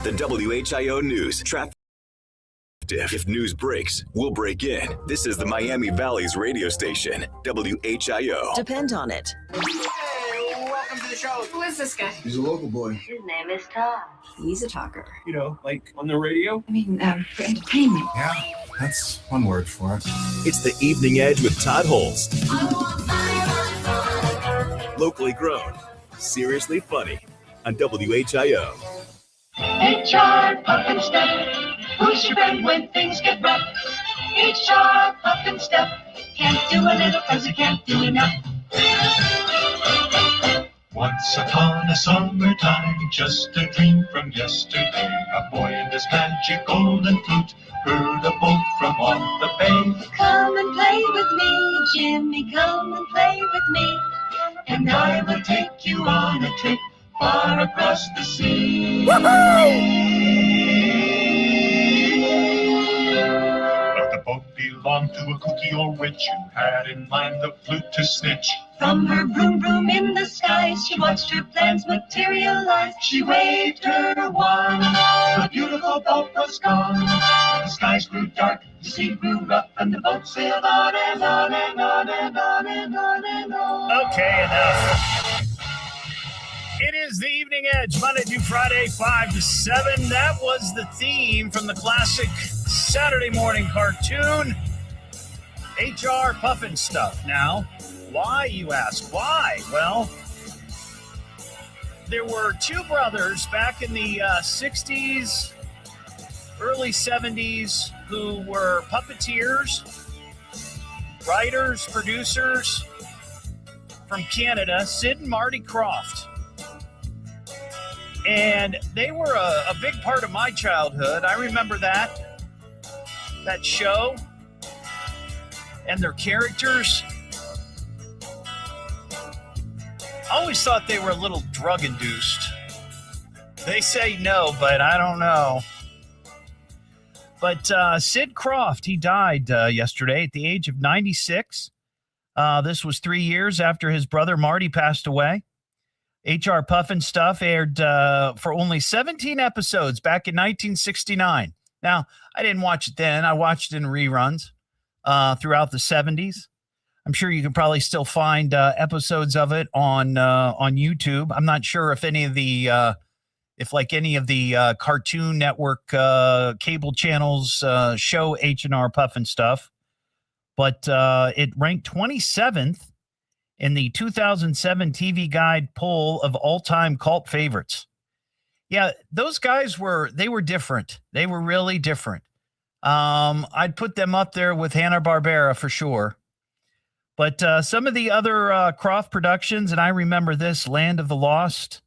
The WHIO News Traffic. If news breaks, we'll break in. This is the Miami Valley's radio station, WHIO. Depend on it. Hey, welcome to the show. Who is this guy? He's a local boy. His name is Todd. He's a talker. You know, like on the radio? I mean, for entertainment. Yeah, that's one word for it. It's the Evening Edge with Todd Hollst. Locally grown, seriously funny on WHIO. HR Puff and Step. Who's your friend when things get rough? HR Puff and Step. Can't do a little 'cause you can't do enough. Once upon a summertime, just a dream from yesterday, a boy in his magic golden flute heard a boat from off the bay. Come and play with me, Jimmy, come and play with me, and I will take you on a trip far across the sea. But the boat belonged to a cookie old witch who had in mind the flute to snitch. From her broom broom in the skies, she watched her plans materialize. She waved her wand, the beautiful boat was gone. The skies grew dark, the sea grew rough, and the boat sailed on and on and on and on and on and on. Okay, enough. It is the Evening Edge, Monday through Friday, 5 to 7. That was the theme from the classic Saturday morning cartoon, HR Puffin Stuff. Now, why, you ask? Why? Well, there were two brothers back in the 60s, early 70s, who were puppeteers, writers, producers from Canada, Sid and Marty Kroft. And they were a big part of my childhood. I remember that show and their characters. I always thought they were a little drug-induced. They say no, but I don't know. But Sid Kroft, he died yesterday at the age of 96. This was 3 years after his brother Marty passed away. HR Puffin Stuff aired for only 17 episodes back in 1969. Now, I didn't watch it then. I watched it in reruns throughout the 70s. I'm sure you can probably still find episodes of it on YouTube. I'm not sure if any of the Cartoon Network cable channels show H&R Puffin Stuff, but it ranked 27th in the 2007 TV Guide poll of all-time cult favorites. Yeah, those guys were different. They were really different. I'd put them up there with Hanna-Barbera for sure. But some of the other Kroft productions, and I remember this, Land of the Lost,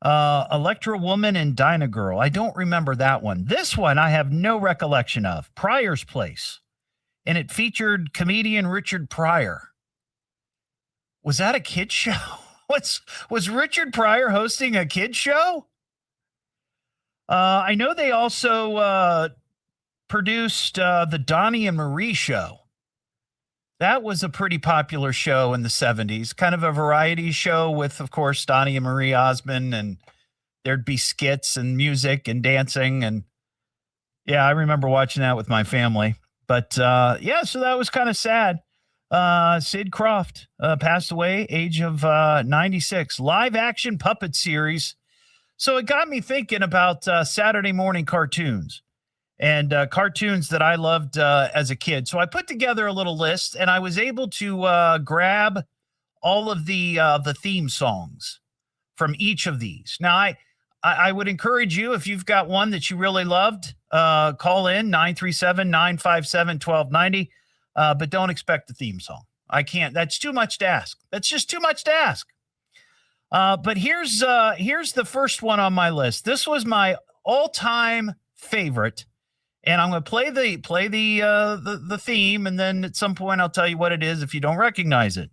Electra Woman and Dinah Girl. I don't remember that one. This one I have no recollection of. Pryor's Place. And it featured comedian Richard Pryor. Was that a kid's show? Was Richard Pryor hosting a kid's show? I know they also produced the Donnie and Marie show. That was a pretty popular show in the 70s, kind of a variety show with, of course, Donnie and Marie Osmond, and there'd be skits and music and dancing. And yeah, I remember watching that with my family. But so that was kind of sad. Sid Kroft passed away, age of 96. Live action puppet series. So it got me thinking about Saturday morning cartoons and cartoons that I loved as a kid. So I put together a little list, and I was able to grab all of the theme songs from each of these. Now, I would encourage you, if you've got one that you really loved, call in 937-957-1290. But don't expect the theme song. I can't. That's too much to ask. That's just too much to ask. But here's the first one on my list. This was my all-time favorite, and I'm going to play the theme, and then at some point I'll tell you what it is if you don't recognize it.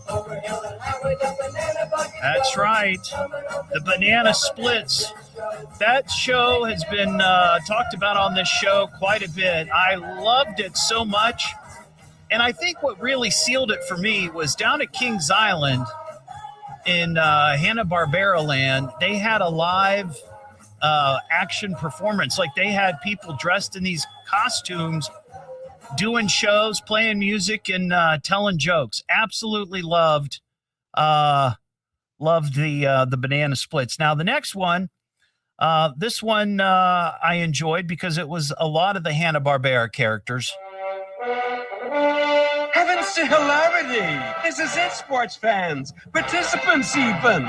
Over hill and highway, That's right. The Banana Splits. That show has been talked about on this show quite a bit. I loved it so much. And I think what really sealed it for me was down at Kings Island in Hanna-Barbera land. They had a live action performance. Like they had people dressed in these costumes doing shows, playing music, and telling jokes. Absolutely loved the Banana Splits. Now, the next one, this one I enjoyed because it was a lot of the Hanna-Barbera characters. Heavens to hilarity! This is it, sports fans, participants even.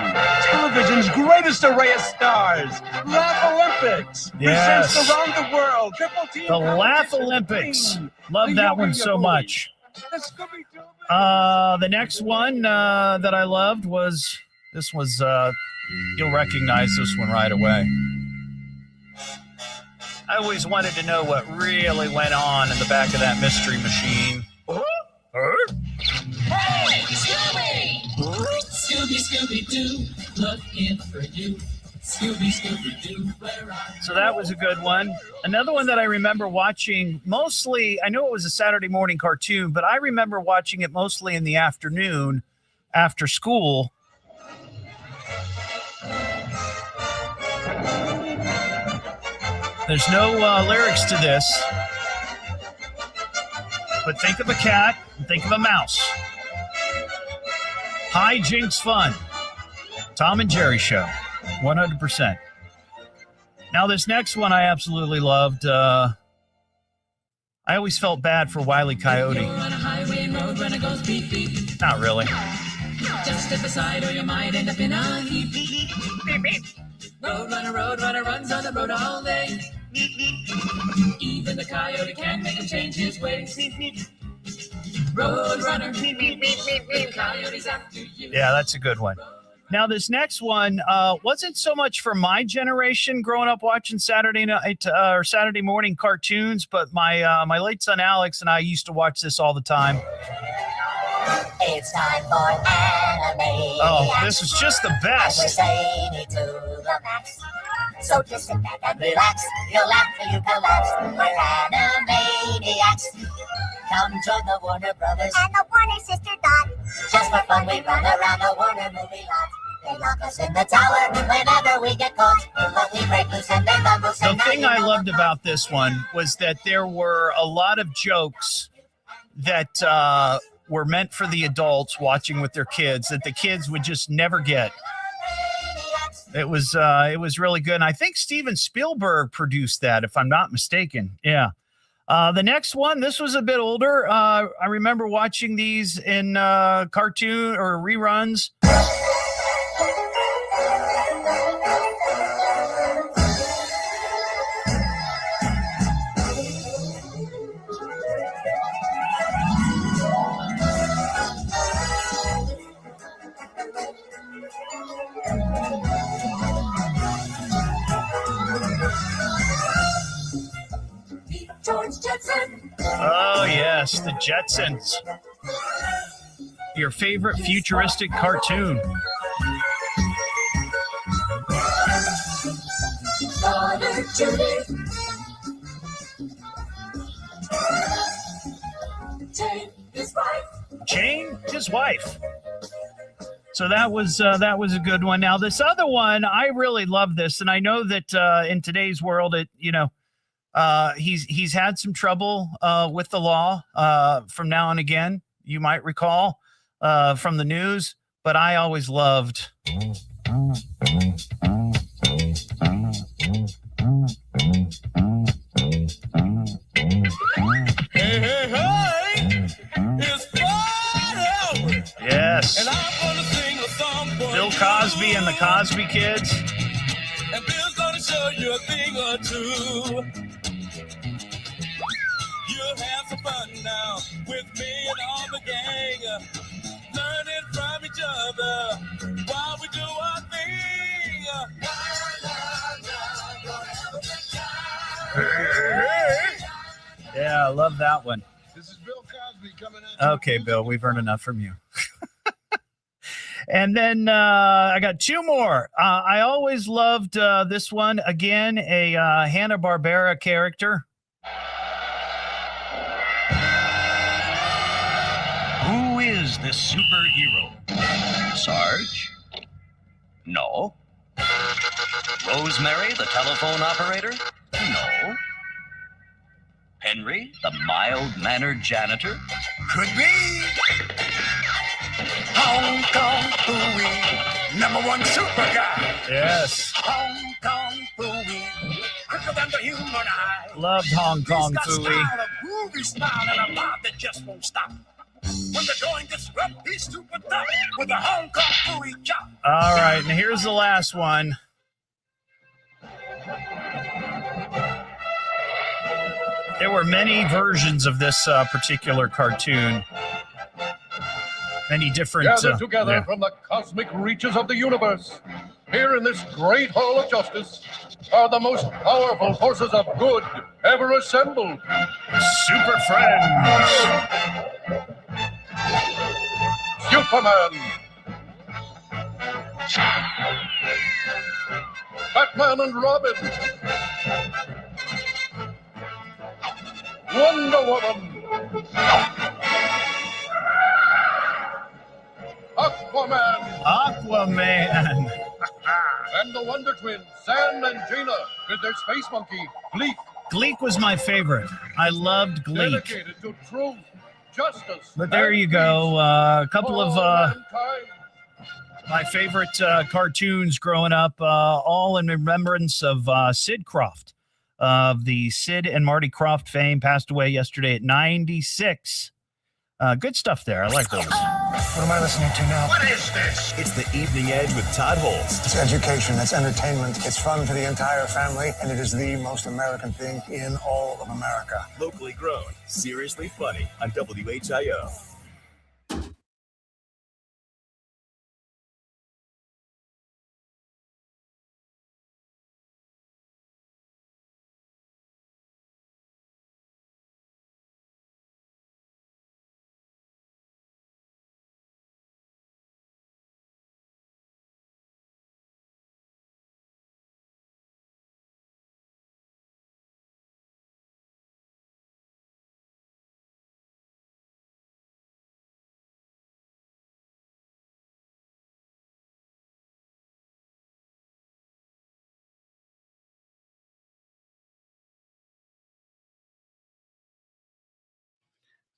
Television's greatest array of stars. Laugh Olympics Yes. presents around the world. Triple team The Laugh competition Olympics. between Love the that one Yo-Yo so Boys, much. the Scooby-Doo The next one that I loved was, this was, you'll recognize this one right away. I always wanted to know what really went on in the back of that mystery machine. Hey, Scooby! Scooby, Scooby-Doo, looking for you. Scooby, Scooby-Doo, where are you? So that was a good one. Another one that I remember watching mostly, I know it was a Saturday morning cartoon, but I remember watching it mostly in the afternoon after school. There's no lyrics to this, but think of a cat and think of a mouse. Hijinks fun. Tom and Jerry show, 100%. Now this next one I absolutely loved. I always felt bad for Wile E. Coyote. You're on a highway and road runner goes beep, beep. Not really. Just step aside or you might end up in a heap. Beep, beep. Road runner runs on the road all day. Even the coyote can make him change his ways. Road runner, the coyote's after you. Yeah, that's a good one. Now, this next one wasn't so much for my generation growing up watching Saturday night or Saturday morning cartoons, but my late son Alex and I used to watch this all the time. It's time for anime. Oh, this is just the We're best. saying it to the max. So just sit back and relax. You'll laugh till you collapse. We're Animaniacs. Come join the Warner Brothers and the Warner Sister Dot. Just for fun, we run around the Warner movie lot. They lock us in the tower whenever we get caught. But we break loose and then the The thing I loved about this one was that there were a lot of jokes that were meant for the adults watching with their kids that the kids would just never get. It was really good. And I think Steven Spielberg produced that, if I'm not mistaken. Yeah. The next one, this was a bit older. I remember watching these in cartoon or reruns. George Jetson. Oh, yes, the Jetsons. Your favorite futuristic cartoon. Daughter Judy. Jane, his wife. Jane, his wife. So that was a good one. Now this other one, I really love this, and I know that in today's world, he's had some trouble with the law from now and again. You might recall from the news, but I always loved. Yes. And I'm gonna sing a song for Bill Cosby and the Cosby Kids. And Bill's gonna show you a thing or two. You'll have some fun now with me and all the gang. Learning from each other while we do our thing. Yeah, I love that one. This is Bill Cosby coming in. Okay, Bill, we've earned enough from you. And then I got two more. I always loved this one. Again, a Hanna-Barbera character. Who is this superhero? Sarge? No. Rosemary, the telephone operator? No. Henry, the mild-mannered janitor? Could be. Hong Kong Phooey, #1 super guy. Yes. Hong Kong Phooey, quicker than the human eye. Loved Hong Kong Phooey. He's got style, a groovy smile, and a vibe that just won't stop. When the going gets rough, he's super tough with a Hong Kong Phooey chop. All right, and here's the last one. There were many versions of this particular cartoon. Many different... Gathered together from the cosmic reaches of the universe, here in this great hall of justice, are the most powerful forces of good ever assembled. Super Friends. Superman. Batman and Robin. Wonder Woman. Aquaman. And the Wonder Twins, San and Gina, with their space monkey, Gleek. Gleek was my favorite. I loved Gleek. Dedicated to truth, justice. But there you go. A couple of my favorite cartoons growing up, all in remembrance of Sid Kroft of the Sid and Marty Krofft fame. Passed away yesterday at 96. Good stuff there. I like those. What am I listening to now? What is this? It's the Evening Edge with Todd Hollst. It's education, it's entertainment, it's fun for the entire family, and it is the most American thing in all of America. Locally grown, seriously funny on WHIO.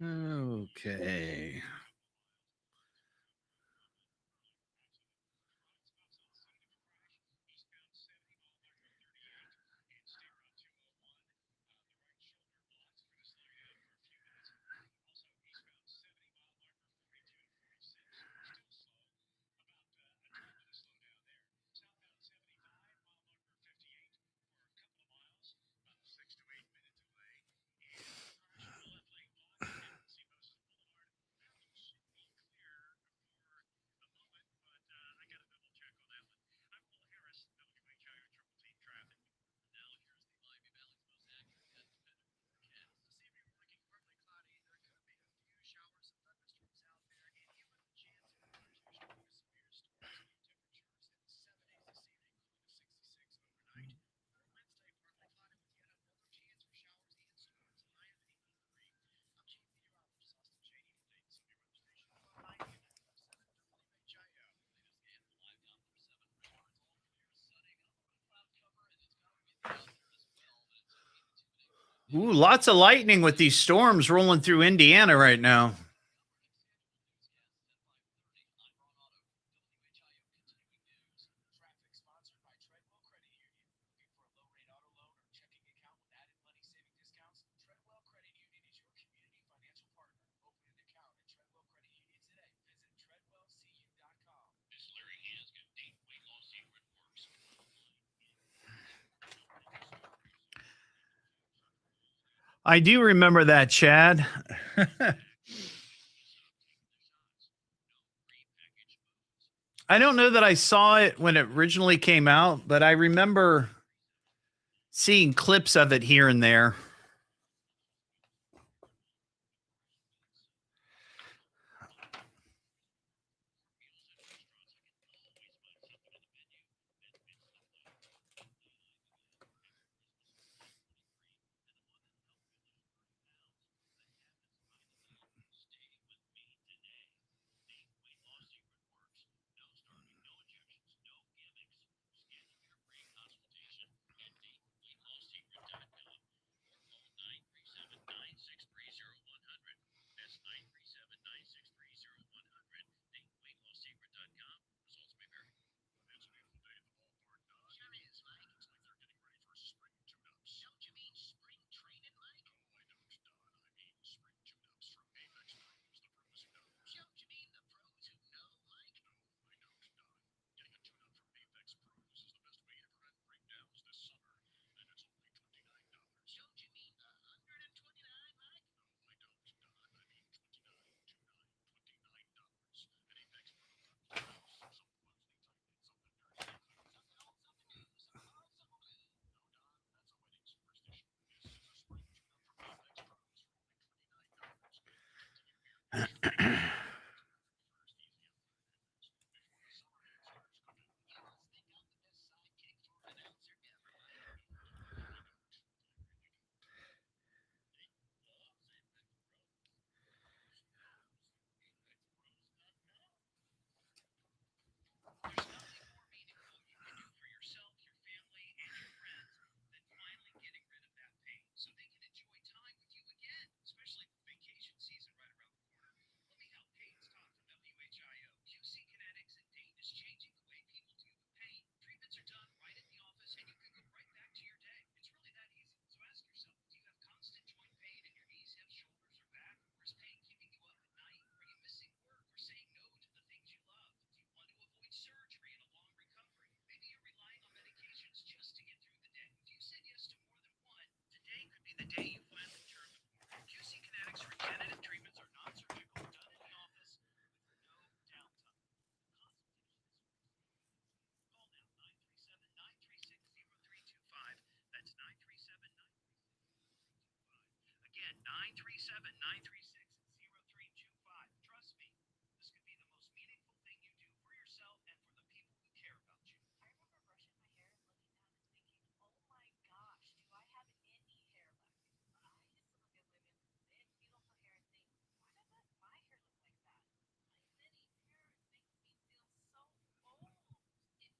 Okay. Ooh, lots of lightning with these storms rolling through Indiana right now. I do remember that, Chad. I don't know that I saw it when it originally came out, but I remember seeing clips of it here and there. 937-936-0325. Trust me, this could be the most meaningful thing you do for yourself and for the people who care about you. I remember brushing my hair and looking down and thinking, oh my gosh, do I have any hair left? I used to look at women with big, beautiful hair and think, why doesn't my hair look like that? My thinning hair makes me feel so old. If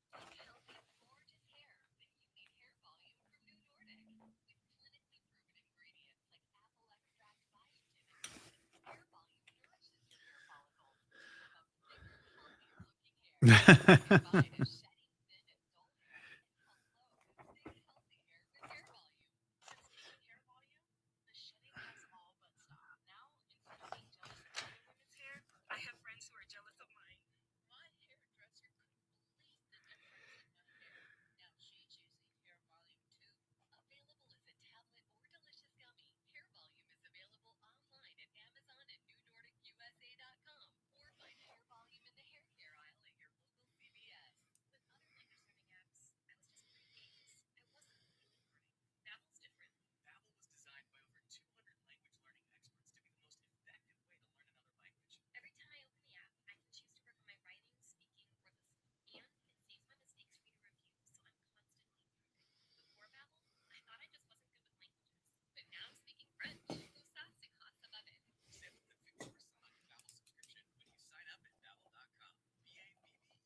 you want healthy, gorgeous hair, then you need hair volume from New Nordic. With clinically proven ingredients like apple extract, biotin, and hair volume nourishes your hair follicles to give up thicker, healthier looking hair. Combine a shedding, thin, and dull hair and hello with thick, healthy hair with hair volume. Since taking hair volume, the shedding has all but stopped. Now, instead of being jealous of other women's hair, I have friends who are jealous of mine. My hairdresser couldn't believe the difference in my hair. Now she's using hair volume too. Available as a tablet or delicious gummy, hair volume is available online at Amazon and NewNordicUSA.com, or find hair volume in the hair care aisle at your local CVS. With other language learning apps, I was just playing games. I wasn't really learning. Babbel's different. Babbel was designed by over 200 language learning experts to be the most effective way to learn another language. Every time I open the app, I can choose to work on my writing, speaking, or listening. And it saves my mistakes for you to review, so I'm constantly improving. Before Babbel, I thought I just wasn't good with languages. But now I'm speaking French. Où ça, c'est quoi ça va être? Save up to 50% on your Babbel subscription when you sign up at Babbel.com.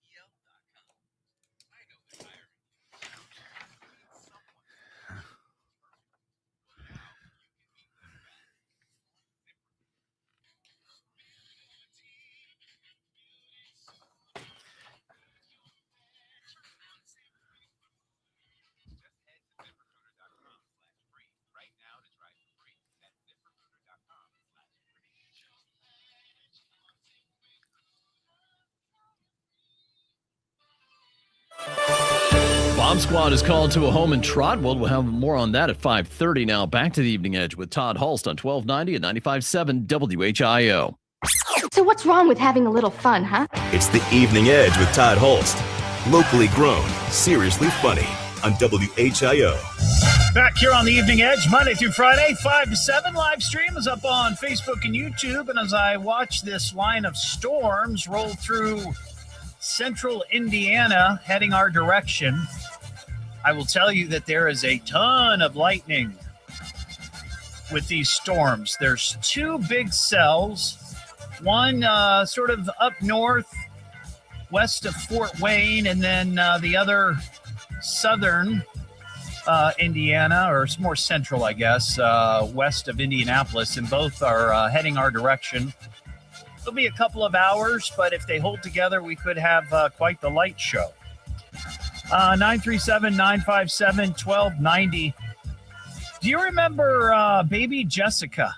BABBEL.com. I know that hiring you needs someone who's perfect. Well, now you can meet them back. Just head to ZipRecruiter.com/free right now to try for free. That's ZipRecruiter.com/free. Bomb Squad is called to a home in Trotwood. We'll have more on that at 5:30 now. Back to the Evening Edge with Todd Hollst on 1290 and 95.7 WHIO. So what's wrong with having a little fun, huh? It's the Evening Edge with Todd Hollst. Locally grown, seriously funny on WHIO. Back here on the Evening Edge, Monday through Friday, 5 to 7. Live stream is up on Facebook and YouTube. And as I watch this line of storms roll through central Indiana, heading our direction, I will tell you that there is a ton of lightning with these storms. There's two big cells, one sort of up north, west of Fort Wayne, and then the other southern Indiana, or it's more central, I guess, west of Indianapolis, and both are heading our direction. It'll be a couple of hours, but if they hold together, we could have quite the light show. 937-957-1290. Do you remember Baby Jessica?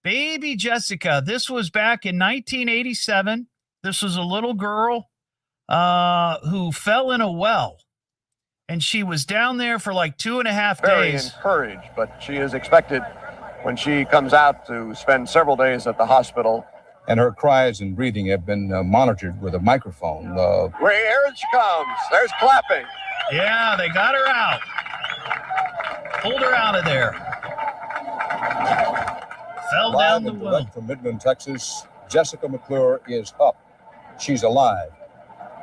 Baby Jessica. This was back in 1987. This was a little girl who fell in a well. And she was down there for like 2.5 days. Very encouraged, but she is expected when she comes out to spend several days at the hospital. And her cries and breathing have been monitored with a microphone. Here she comes. There's clapping. Yeah, they got her out. Pulled her out of there. Fell down the well. From Midland, Texas, Jessica McClure is up. She's alive.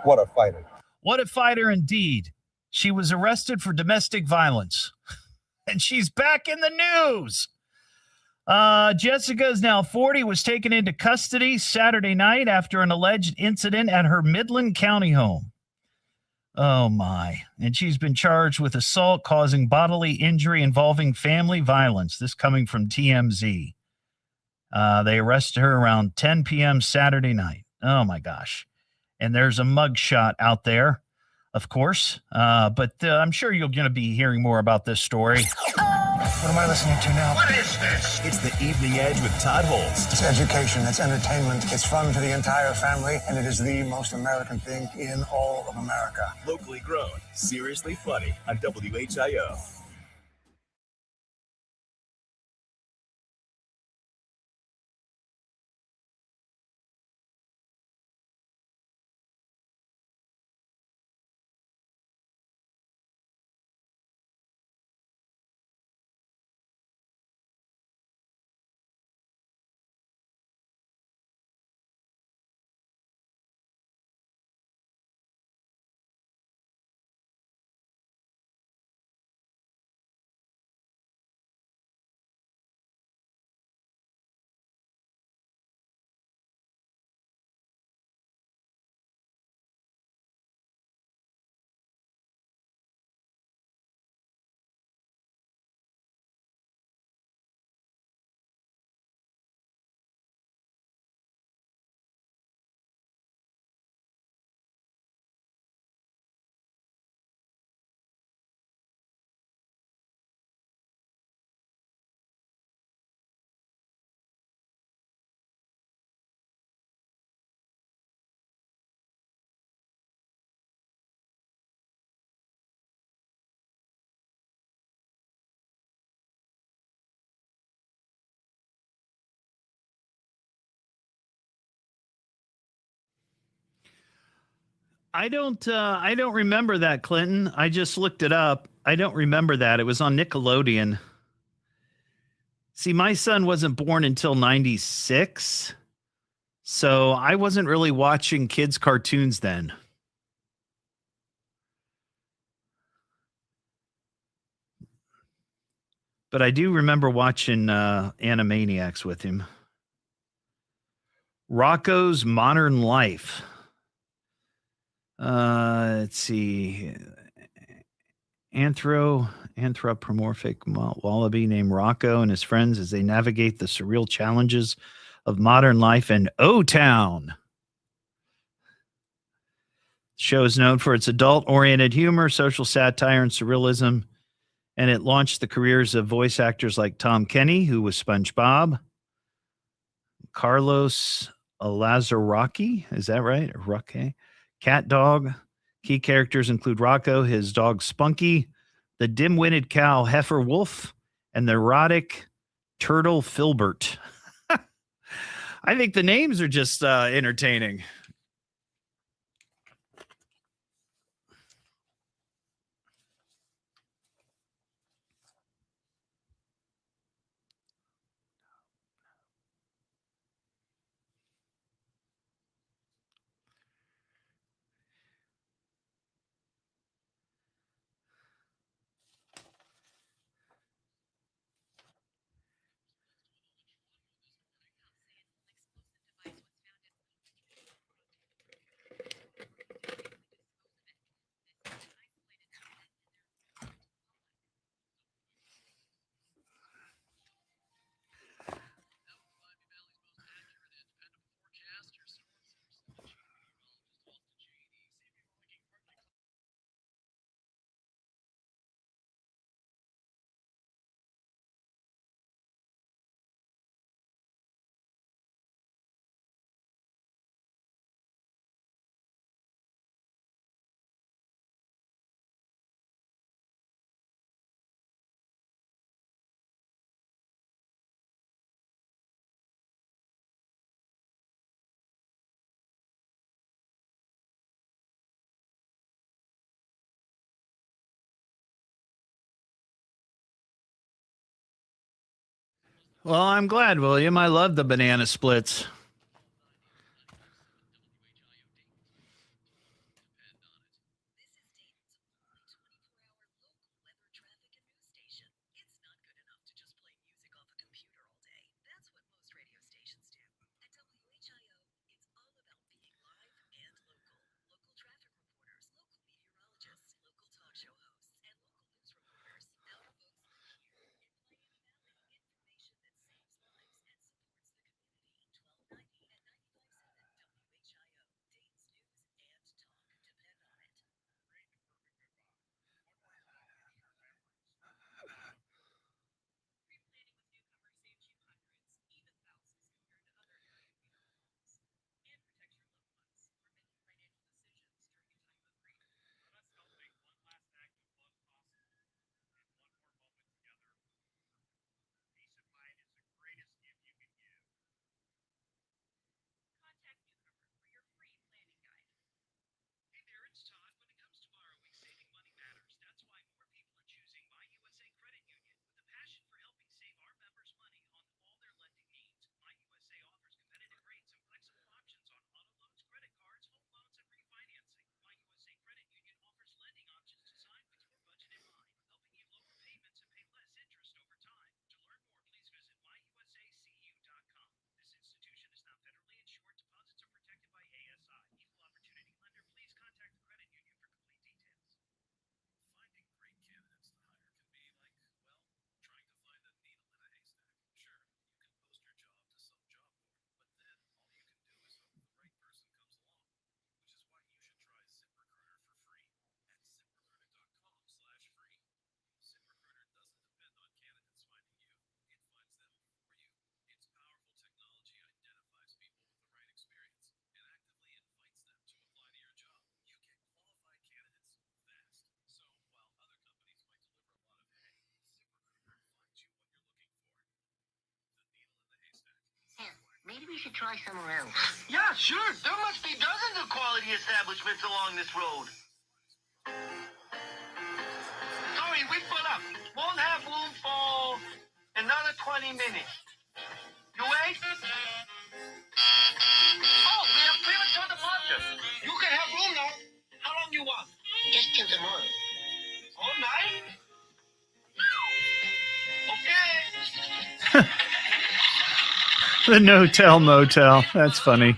What a fighter. What a fighter indeed. She was arrested for domestic violence. And she's back in the news. Jessica is now 40, was taken into custody Saturday night after an alleged incident at her Midland County home. Oh, my. And she's been charged with assault causing bodily injury involving family violence. This coming from TMZ. They arrested her around 10 p.m. Saturday night. Oh, my gosh. And there's a mugshot out there, of course. But I'm sure you're going to be hearing more about this story. What am I listening to now? What is this? It's the Evening Edge with Todd Hollst. It's education, it's entertainment, it's fun for the entire family, and it is the most American thing in all of America. Locally grown, seriously funny on WHIO. I don't remember that, Clinton. I just looked it up. I don't remember that. It was on Nickelodeon. See, my son wasn't born until 96. So I wasn't really watching kids' cartoons then. But I do remember watching Animaniacs with him. Rocco's Modern Life. Let's see. Anthropomorphic wallaby named Rocco and his friends as they navigate the surreal challenges of modern life in O-Town. The show is known for its adult-oriented humor, social satire, and surrealism, and it launched the careers of voice actors like Tom Kenny, who was SpongeBob, Carlos Lazaraki, is that right? Rocky? Cat Dog. Key characters include Rocco, his dog Spunky, the dim-witted cow Heifer Wolf, and the erotic turtle Filbert. I think the names are just entertaining. Well, I'm glad, William. I love the banana splits. we should try somewhere else. Yeah, sure. There must be dozens of quality establishments along this road. Sorry, we put up. Won't have room for another 20 minutes. You wait? Oh, we have premature departure. You can have room now. How long you want? Just till the morning. All night? Okay. The no-tell motel. That's funny.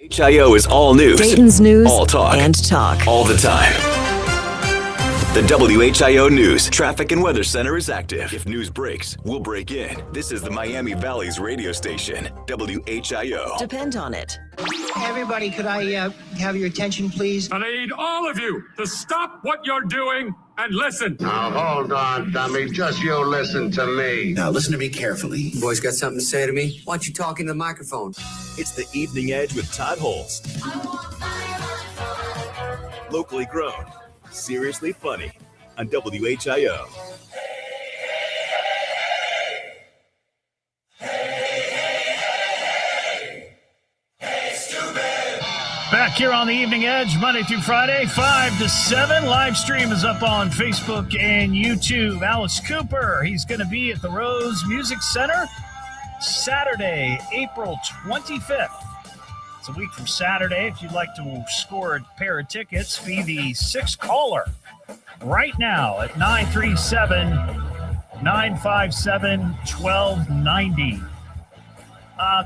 HIO is all news. Dayton's news all talk. And talk. All the time. The WHIO News Traffic and Weather Center is active. If news breaks, we'll break in. This is the Miami Valley's radio station, WHIO. Depend on it. Everybody, could I have your attention, please? I need all of you to stop what you're doing and listen. Now, hold on, dummy. Just you listen to me. Now, listen to me carefully. Boys got something to say to me? Why don't you talk in the microphone? It's the Evening Edge with Todd Hollst. Locally grown, seriously funny on WHIO. Back here on the Evening Edge, Monday through Friday, 5 to 7. Live stream is up on Facebook and YouTube. Alice Cooper, he's going to be at the Rose Music Center Saturday, April 25th. It's a week from Saturday. If you'd like to score a pair of tickets, be the sixth caller right now at 937-957-1290.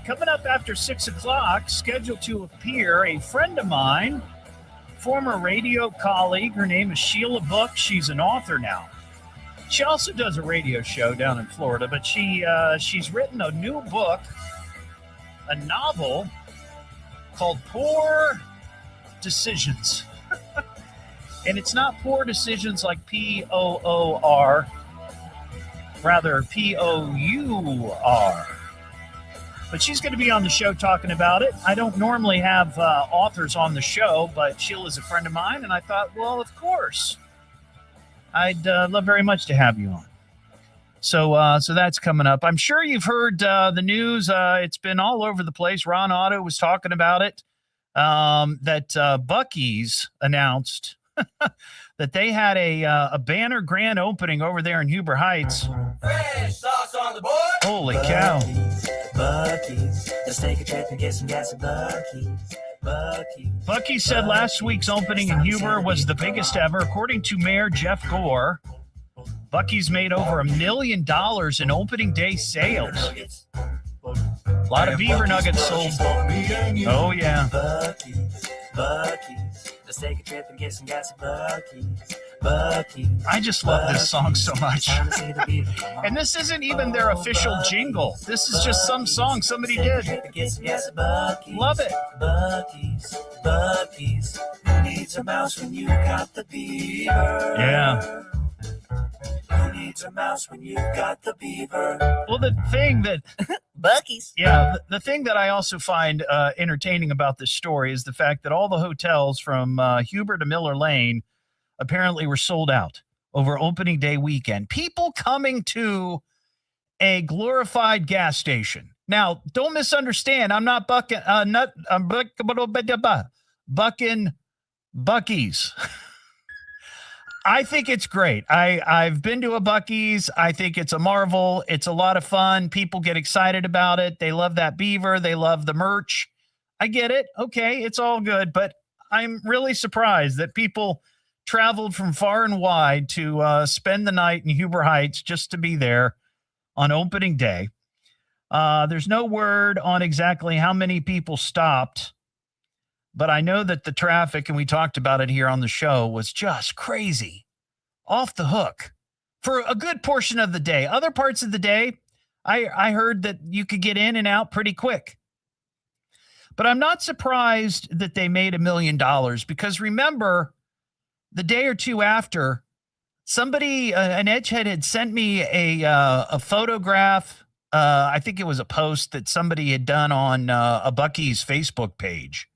Coming up after 6 o'clock, scheduled to appear, a friend of mine, former radio colleague. Her name is Sheila Book. She's an author now. She also does a radio show down in Florida, but she's written a new book, a novel called Poor Decisions. And it's not poor decisions like P-O-O-R, rather P-O-U-R. But she's going to be on the show talking about it. I don't normally have authors on the show, but Sheila's a friend of mine, and I thought, well, of course. I'd love very much to have you on. So that's coming up. I'm sure you've heard the news. It's been all over the place. Ron Otto was talking about it, that Buc'ees announced that they had a banner grand opening over there in Huber Heights. Fresh sauce on the board. Holy cow. Buc'ees. Let's take a trip and get some gas at Buc'ees. Buc'ees said last week's opening in Huber was the biggest ever. According to Mayor Jeff Gore, Buc'ees made over $1 million in opening day sales. A lot of beaver nuggets sold. Oh, yeah. Buc'ees. Let's take a trip and get some gas at Buc'ees. I just love this song so much. And this isn't even their official jingle. This is just some song somebody did. Love it. Buc'ees. Who needs a mouse when you got the beaver? Yeah. Who needs a mouse when you've got the beaver? Well, the thing that... Buc'ees. Yeah, the thing that I also find entertaining about this story is the fact that all the hotels from Huber to Miller Lane apparently were sold out over opening day weekend. People coming to a glorified gas station. Now, don't misunderstand. I'm not bucking Buc'ees. I think it's great. I've been to a Buc'ees. I think it's a marvel. It's a lot of fun. People get excited about it. They love that beaver. They love the merch. I get it. Okay, it's all good. But I'm really surprised that people traveled from far and wide to spend the night in Huber Heights just to be there on opening day. There's no word on exactly how many people stopped, but I know that the traffic, and we talked about it here on the show, was just crazy, off the hook for a good portion of the day. Other parts of the day, I heard that you could get in and out pretty quick. But I'm not surprised that they made $1 million, because remember, the day or two after, somebody, an edgehead, had sent me a photograph. I think it was a post that somebody had done on a Buc'ees Facebook page.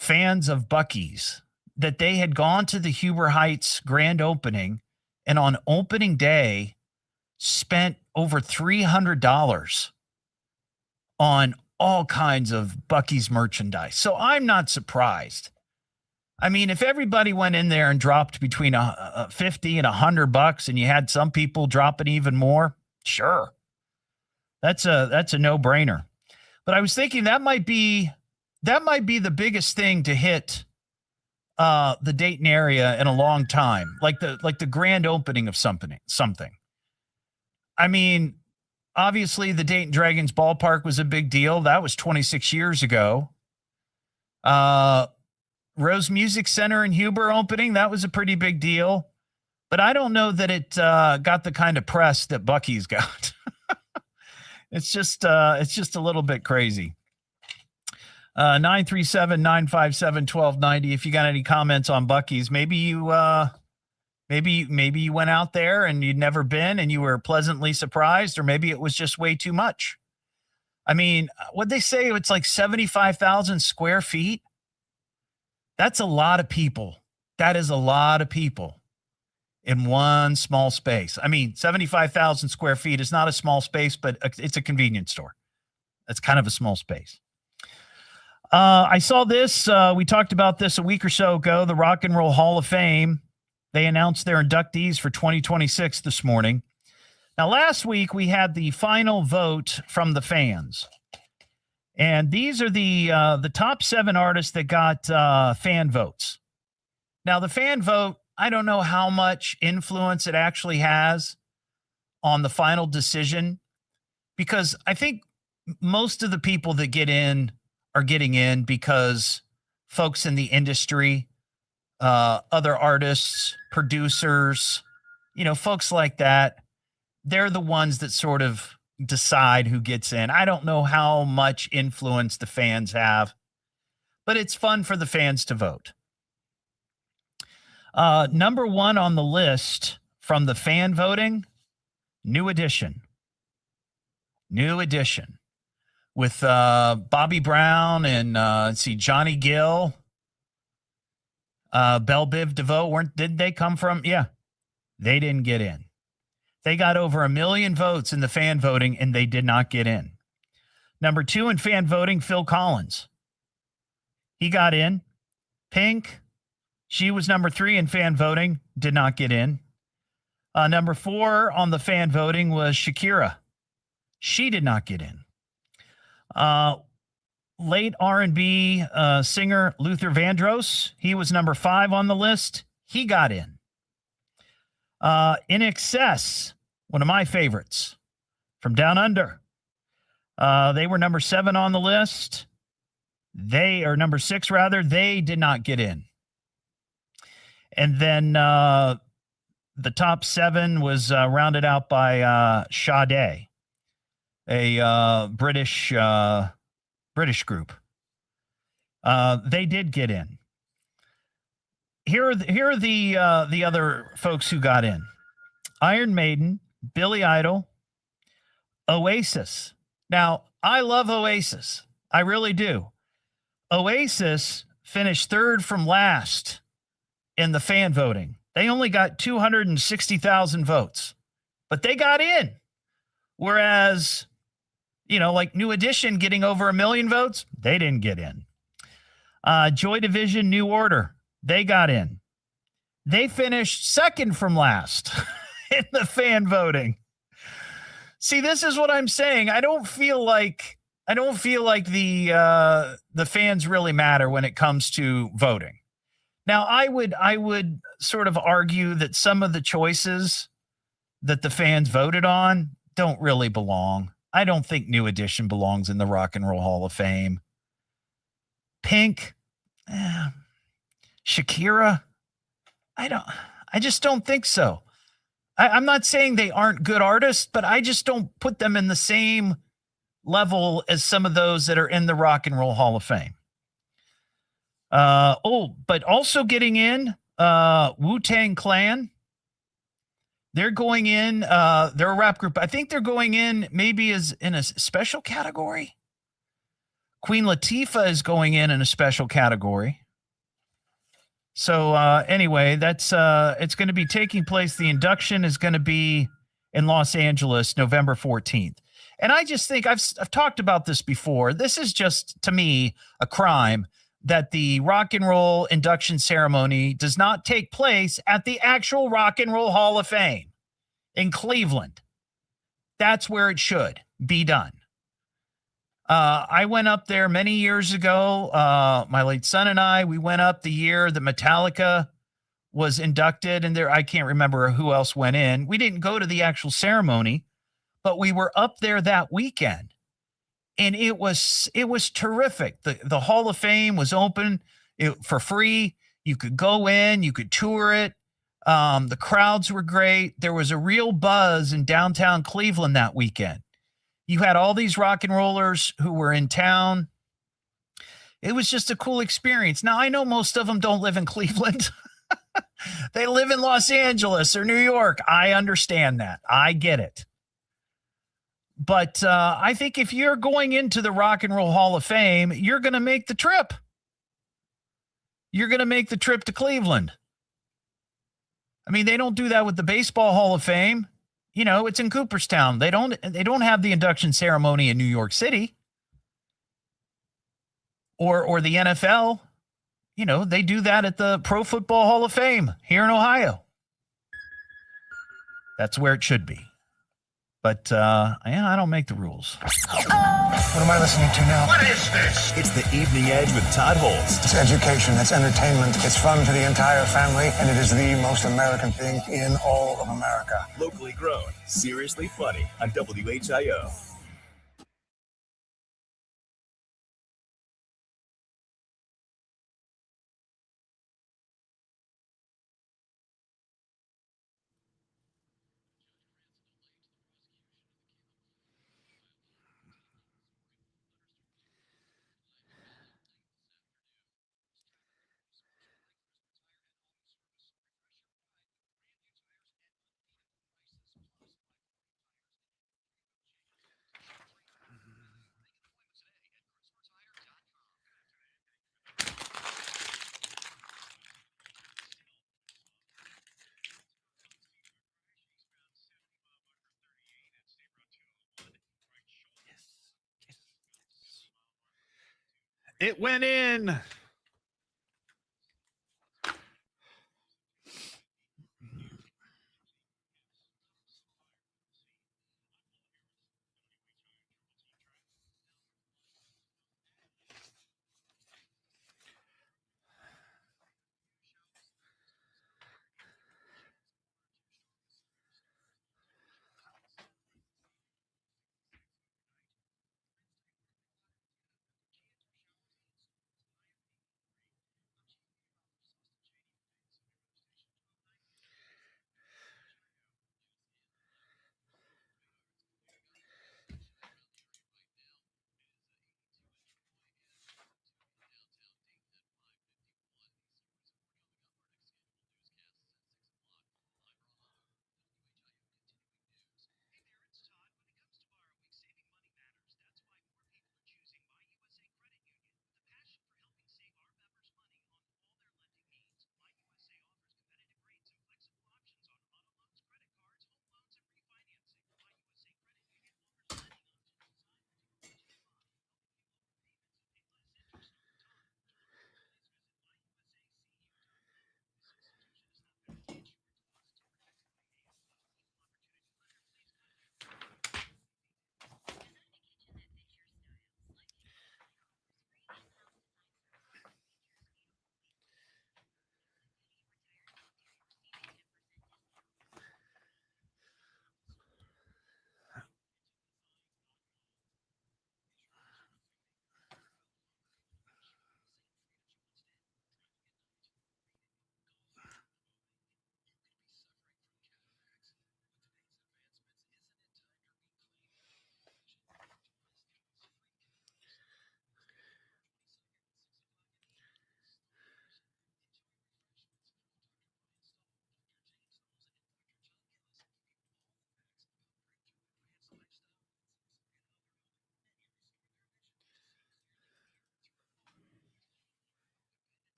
Fans of Buc'ees, that they had gone to the Huber Heights grand opening, and on opening day spent over $300 on all kinds of Buc'ees merchandise. So I'm not surprised. I mean, if everybody went in there and dropped between $50 and $100, and you had some people dropping even more, sure, that's a no-brainer. But I was thinking that might be the biggest thing to hit the Dayton area in a long time, like the grand opening of something. I mean, obviously the Dayton Dragons ballpark was a big deal. That was 26 years ago. Rose Music Center in Huber opening, that was a pretty big deal. But I don't know that it got the kind of press that Buc'ees got. It's just a little bit crazy. 937-957-1290. If you got any comments on Buc'ees, maybe you went out there and you'd never been and you were pleasantly surprised, or maybe it was just way too much. I mean, what'd they say? It's like 75,000 square feet. That's a lot of people. That is a lot of people in one small space. I mean, 75,000 square feet is not a small space, but it's a convenience store. That's kind of a small space. I saw this. We talked about this a week or so ago. The Rock and Roll Hall of Fame. They announced their inductees for 2026 this morning. Now, last week we had the final vote from the fans, and these are the top 7 artists that got fan votes. Now, the fan vote, I don't know how much influence it actually has on the final decision, because I think most of the people that get in are getting in because folks in the industry, other artists, producers, folks like that, they're the ones that sort of decide who gets in. I don't know how much influence the fans have, but it's fun for the fans to vote. Number 1 on the list from the fan voting, New Edition. New Edition. With Bobby Brown and Johnny Gill, Belle Biv DeVoe, didn't they come from? Yeah, they didn't get in. They got over 1 million votes in the fan voting, and they did not get in. Number 2 in fan voting, Phil Collins. He got in. Pink, she was number 3 in fan voting, did not get in. Number 4 on the fan voting was Shakira. She did not get in. Late R&B singer Luther Vandross, he was number 5 on the list. He got in. In Excess, one of my favorites from Down Under. They were number 7 on the list. Number 6 rather. They did not get in. And then the top 7 was rounded out by Sade, a British group. They did get in. Here are the other folks who got in: Iron Maiden, Billy Idol, Oasis. Now, I love Oasis. I really do. Oasis finished 3rd from last in the fan voting. They only got 260,000 votes, but they got in. Whereas, like New Edition getting over 1 million votes, they didn't get in. Joy Division, New Order, they got in. They finished 2nd from last in the fan voting. See, this is what I'm saying. I don't feel like the fans really matter when it comes to voting. Now, I would sort of argue that some of the choices that the fans voted on, don't really belong. I don't think New Edition belongs in the Rock and Roll Hall of Fame. Pink, Shakira, I just don't think so. I'm not saying they aren't good artists, but I just don't put them in the same level as some of those that are in the Rock and Roll Hall of Fame. But also getting in, Wu-Tang Clan. They're going in, they're a rap group. I think they're going in maybe as in a special category. Queen Latifah is going in a special category. So anyway, that's it's going to be taking place. The induction is going to be in Los Angeles, November 14th. And I just think I've talked about this before. This is just, to me, a crime that the Rock and Roll induction ceremony does not take place at the actual Rock and Roll Hall of Fame in Cleveland. That's where it should be done. I went up there many years ago. My late son and I, we went up the year that Metallica was inducted, and there I can't remember who else went in. We didn't go to the actual ceremony, but we were up there that weekend, and it was terrific. The Hall of Fame was open for free. You could go in, you could tour it. The crowds were great. There was a real buzz in downtown Cleveland that weekend. You had all these rock and rollers who were in town. It was just a cool experience. Now, I know most of them don't live in Cleveland. They live in Los Angeles or New York. I understand that. I get it. But I think if you're going into the Rock and Roll Hall of Fame, you're going to make the trip. You're going to make the trip to Cleveland. I mean, they don't do that with the Baseball Hall of Fame. You know, it's in Cooperstown. They don't have the induction ceremony in New York City or the NFL. You know, they do that at the Pro Football Hall of Fame here in Ohio. That's where it should be. But I don't make the rules. What am I listening to now? What is this? It's the Evening Edge with Todd Hollst. It's education, it's entertainment, it's fun for the entire family, and it is the most American thing in all of America. Locally grown, seriously funny on WHIO. It went in.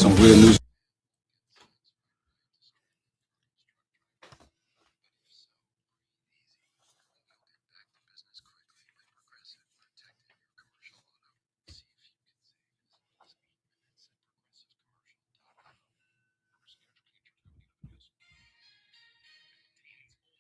some weird news.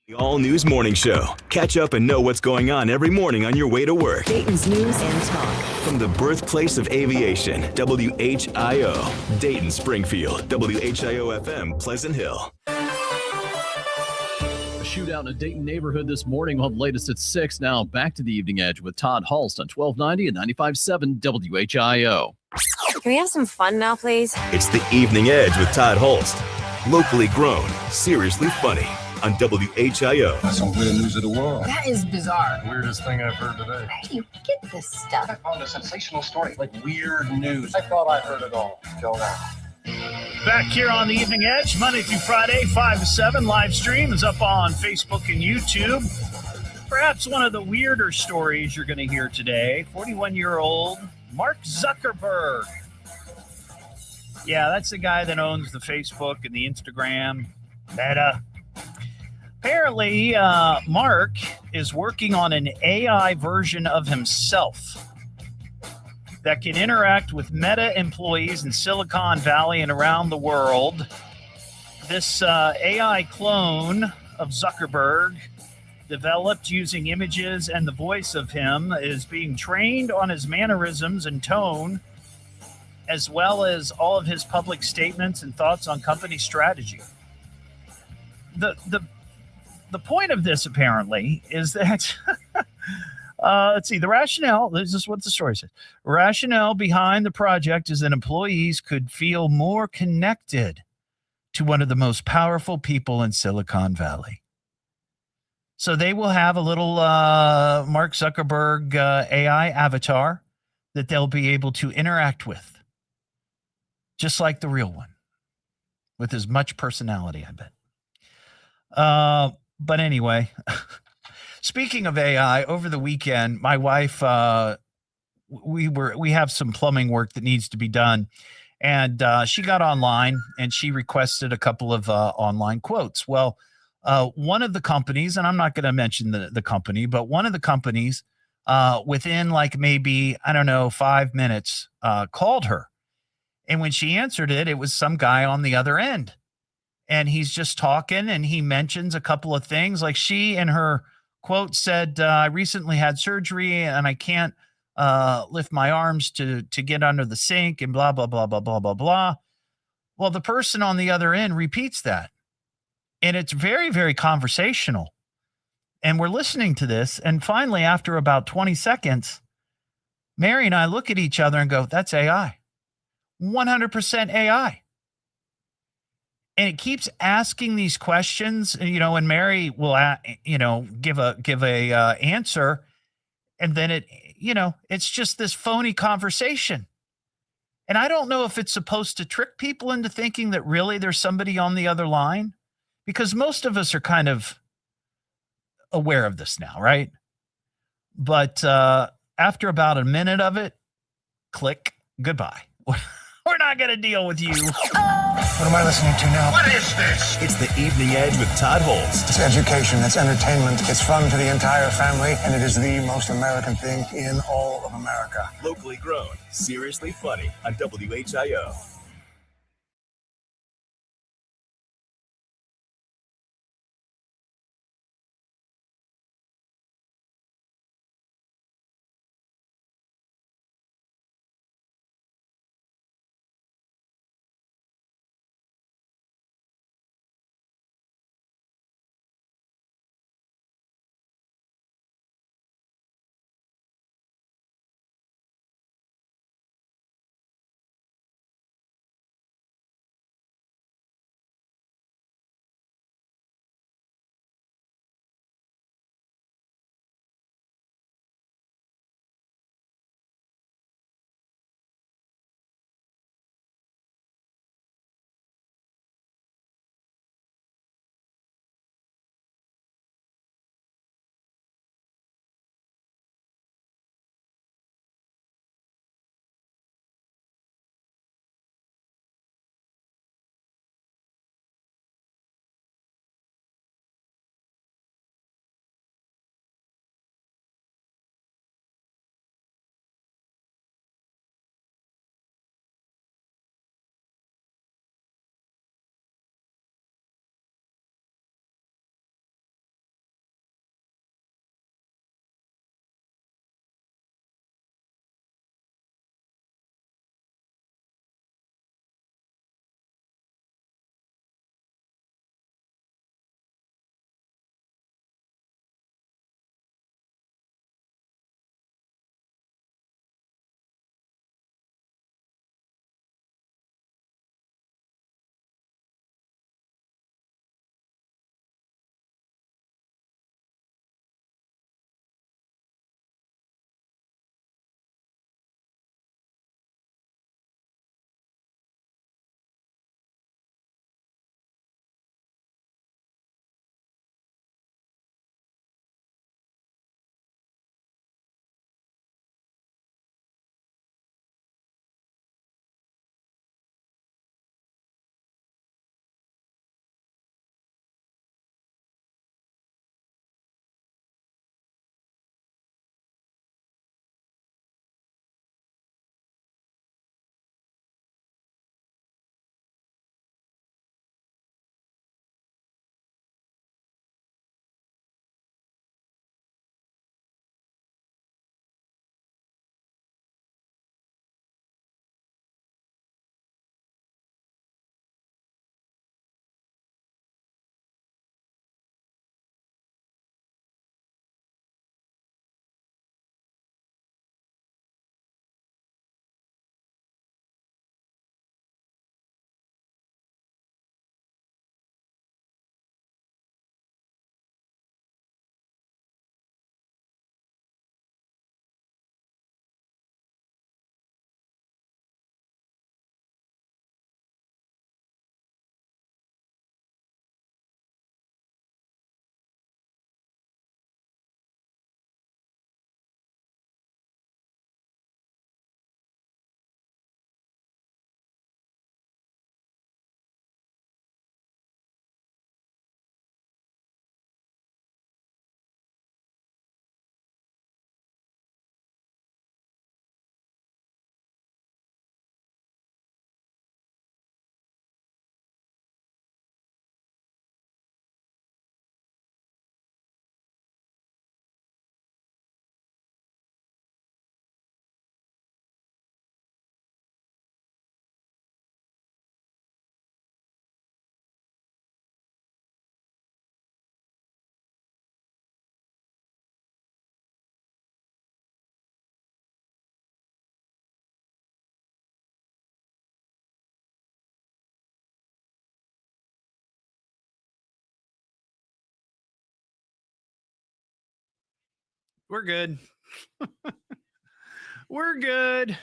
The All News Morning Show. Catch up and know what's going on every morning on your way to work. Dayton's news and talk. From the birthplace of aviation, WHIO, Dayton, Springfield, WHIO FM, Pleasant Hill. A shootout in a Dayton neighborhood this morning. We'll have the latest at 6. Now back to the Evening Edge with Todd Hollst on 1290 and 95.7 WHIO. Can we have some fun now, please? It's the Evening Edge with Todd Hollst. Locally grown, seriously funny. On WHIO. That's some weird news of the world. That is bizarre. Weirdest thing I've heard today. Where do you get this stuff? I found a sensational story. Like weird news. I thought I heard it all. Till now. Back here on the Evening Edge, Monday through Friday, 5 to 7. Live stream is up on Facebook and YouTube. Perhaps one of the weirder stories you're going to hear today, 41-year-old Mark Zuckerberg. Yeah, that's the guy that owns the Facebook and the Instagram, Meta. Apparently, Mark is working on an AI version of himself that can interact with Meta employees in Silicon Valley and around the world. This AI clone of Zuckerberg, developed using images and the voice of him, is being trained on his mannerisms and tone, as well as all of his public statements and thoughts on company strategy. The point of this, apparently, is that, let's see, the rationale, this is what the story says. Rationale behind the project is that employees could feel more connected to one of the most powerful people in Silicon Valley. So they will have a little Mark Zuckerberg AI avatar that they'll be able to interact with, just like the real one, with as much personality, I bet. But anyway, speaking of AI, over the weekend, my wife, we have some plumbing work that needs to be done. And she got online and she requested a couple of online quotes. Well, one of the companies, and I'm not going to mention the company, but one of the companies within like maybe, 5 minutes called her. And when she answered it, it was some guy on the other end. And he's just talking and he mentions a couple of things. Like she in her quote said, I recently had surgery and I can't lift my arms to get under the sink and blah, blah, blah, blah, blah, blah, blah. Well, the person on the other end repeats that. And it's very, very conversational. And we're listening to this. And finally, after about 20 seconds, Mary and I look at each other and go, that's AI. 100% AI. And it keeps asking these questions, and Mary will, give a answer, and then it's just this phony conversation. And I don't know if it's supposed to trick people into thinking that really there's somebody on the other line, because most of us are kind of aware of this now, right? But after about a minute of it, click, goodbye. We're not going to deal with you. What am I listening to now? What is this? It's the Evening Edge with Todd Hollst. It's education, it's entertainment, it's fun for the entire family, and it is the most American thing in all of America. Locally grown, seriously funny on WHIO. We're good. We're good.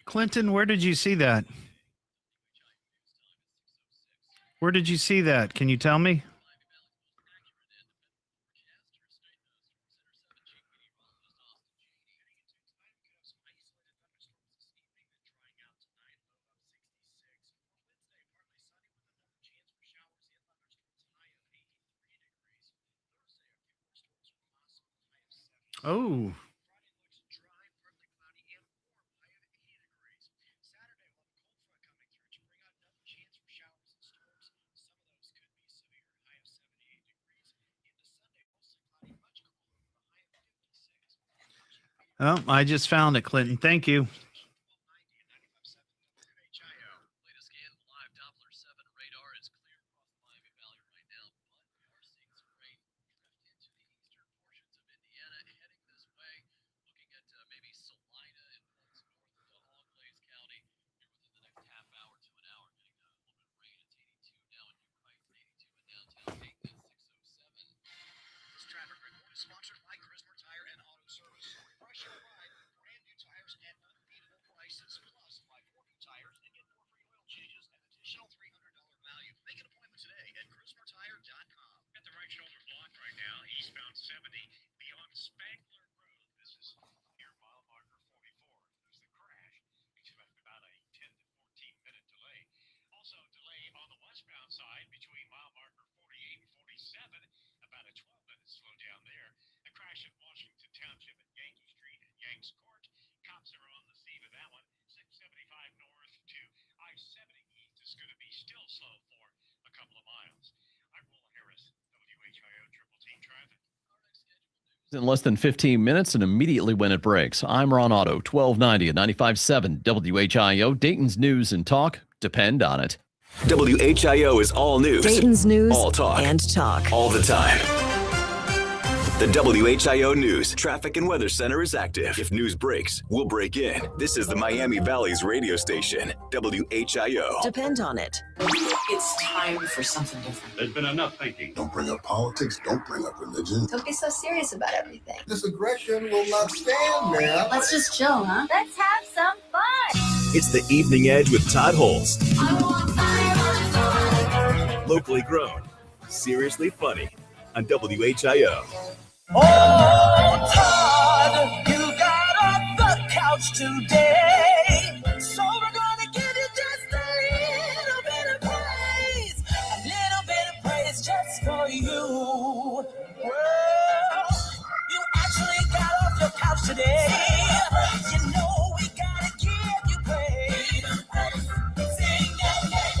Clinton, where did you see that? Where did you see that? Can you tell me? Oh. Oh, I just found it, Clinton. Thank you. In less than 15 minutes and immediately when it breaks. I'm Ron Otto, 1290 at 95.7 WHIO, Dayton's News and Talk. Depend on it. WHIO is all news. Dayton's News all talk. and talk. All the time. The WHIO News Traffic and Weather Center is active. If news breaks, we'll break in. This is the Miami Valley's radio station, WHIO. Depend on it. It's time for something different. There's been enough thinking. Don't bring up politics. Don't bring up religion. Don't be so serious about everything. This aggression will not stand, man. Let's just chill, huh? Let's have some fun. It's the Evening Edge with Todd Hollst. Locally grown, seriously funny on WHIO. Oh, Todd, you got off the couch today. So we're gonna give you just a little bit of praise. A little bit of praise just for you. Well, you actually got off your couch today. You know we gotta give you praise. Sing your name.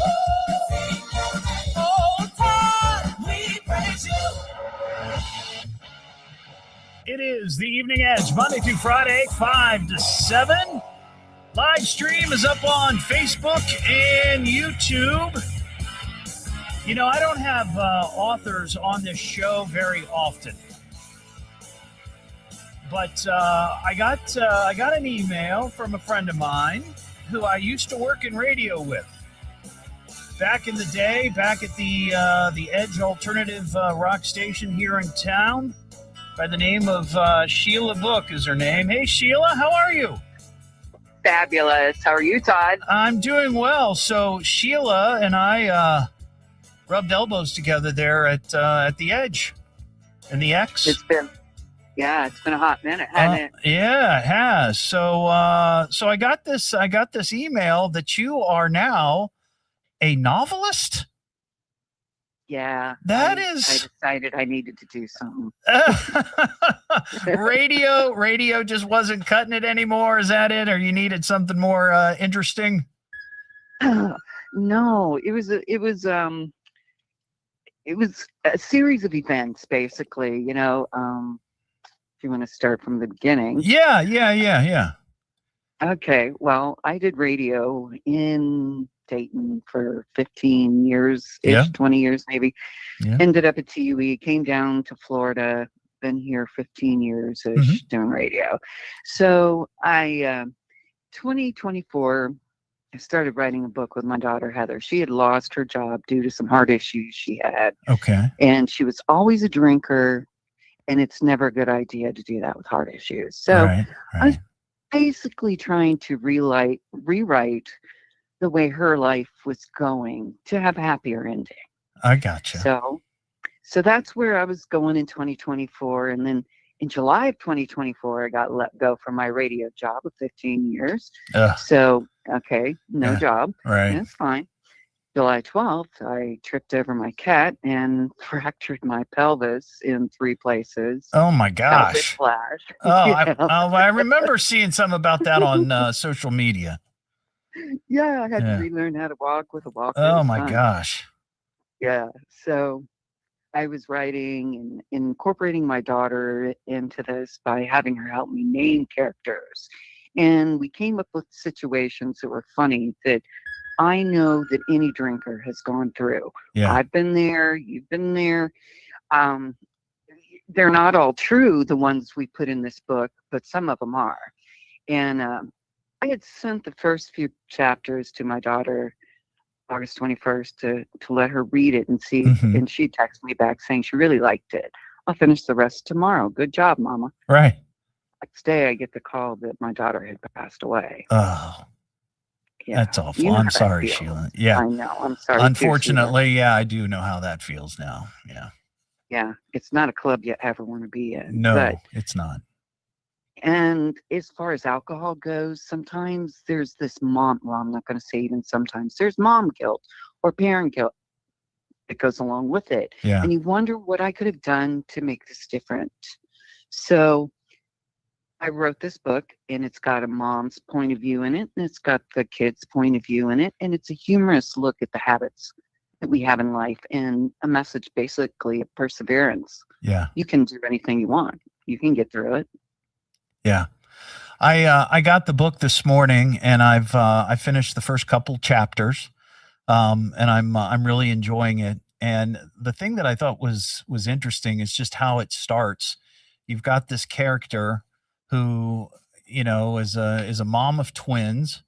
Oh, Todd, we the Evening Edge, Monday through Friday, 5 to 7. Live stream is up on Facebook and YouTube. You know, I don't have authors on this show very often. But I got an email from a friend of mine who I used to work in radio with. Back in the day, back at the Edge Alternative rock station here in town, by the name of Sheila Book is her name. Hey, Sheila, how are you? Fabulous. How are you, Todd? I'm doing well. So Sheila and I rubbed elbows together there at the Edge and the X. It's been a hot minute, hasn't it? Yeah, it has. So I got this email that you are now a novelist. Yeah. I decided I needed to do something. Radio just wasn't cutting it anymore. Is that it? Or you needed something more interesting? No, it was a series of events, basically, you know, if you want to start from the beginning. Yeah. Okay. Well, I did radio in Dayton for 15 years-ish, 20 years maybe. Yeah. Ended up at TUE, came down to Florida, been here 15 years-ish doing radio. So 2024, I started writing a book with my daughter, Heather. She had lost her job due to some heart issues she had. Okay. And she was always a drinker, and it's never a good idea to do that with heart issues. So Right. I was basically trying to rewrite the way her life was going to have a happier ending. I gotcha. So that's where I was going in 2024. And then in July of 2024, I got let go from my radio job of 15 years. So, okay, no job. Right. That's fine. July 12th, I tripped over my cat and fractured my pelvis in 3 places. Oh my gosh. Whiplash. I remember seeing some about that on social media. Yeah, I had to relearn how to walk with a walker. Oh my gosh. Yeah. So I was writing and incorporating my daughter into this by having her help me name characters. And we came up with situations that were funny that I know that any drinker has gone through. Yeah. I've been there. You've been there. They're not all true, the ones we put in this book, but some of them are. And I had sent the first few chapters to my daughter August 21st to let her read it and see. And she texted me back saying she really liked it. I'll finish the rest tomorrow. Good job, Mama. Right. Next day, I get the call that my daughter had passed away. Oh, yeah. That's awful. You know I'm how that sorry, feels. Sheila. Yeah. I know. I'm sorry. Unfortunately, yeah, I do know how that feels now. Yeah. Yeah. It's not a club you ever want to be in. No, But, it's not. and as far as alcohol goes, sometimes there's this well, I'm not going to say even sometimes, there's mom guilt or parent guilt that goes along with it. Yeah. And you wonder what I could have done to make this different. So I wrote this book, and it's got a mom's point of view in it, and it's got the kid's point of view in it, and it's a humorous look at the habits that we have in life and a message basically of perseverance. Yeah. You can do anything you want. You can get through it. Yeah. I got the book this morning, and I finished the first couple chapters, and I'm really enjoying it. And the thing that I thought was interesting is just how it starts. You've got this character who, you know, is a mom of twins,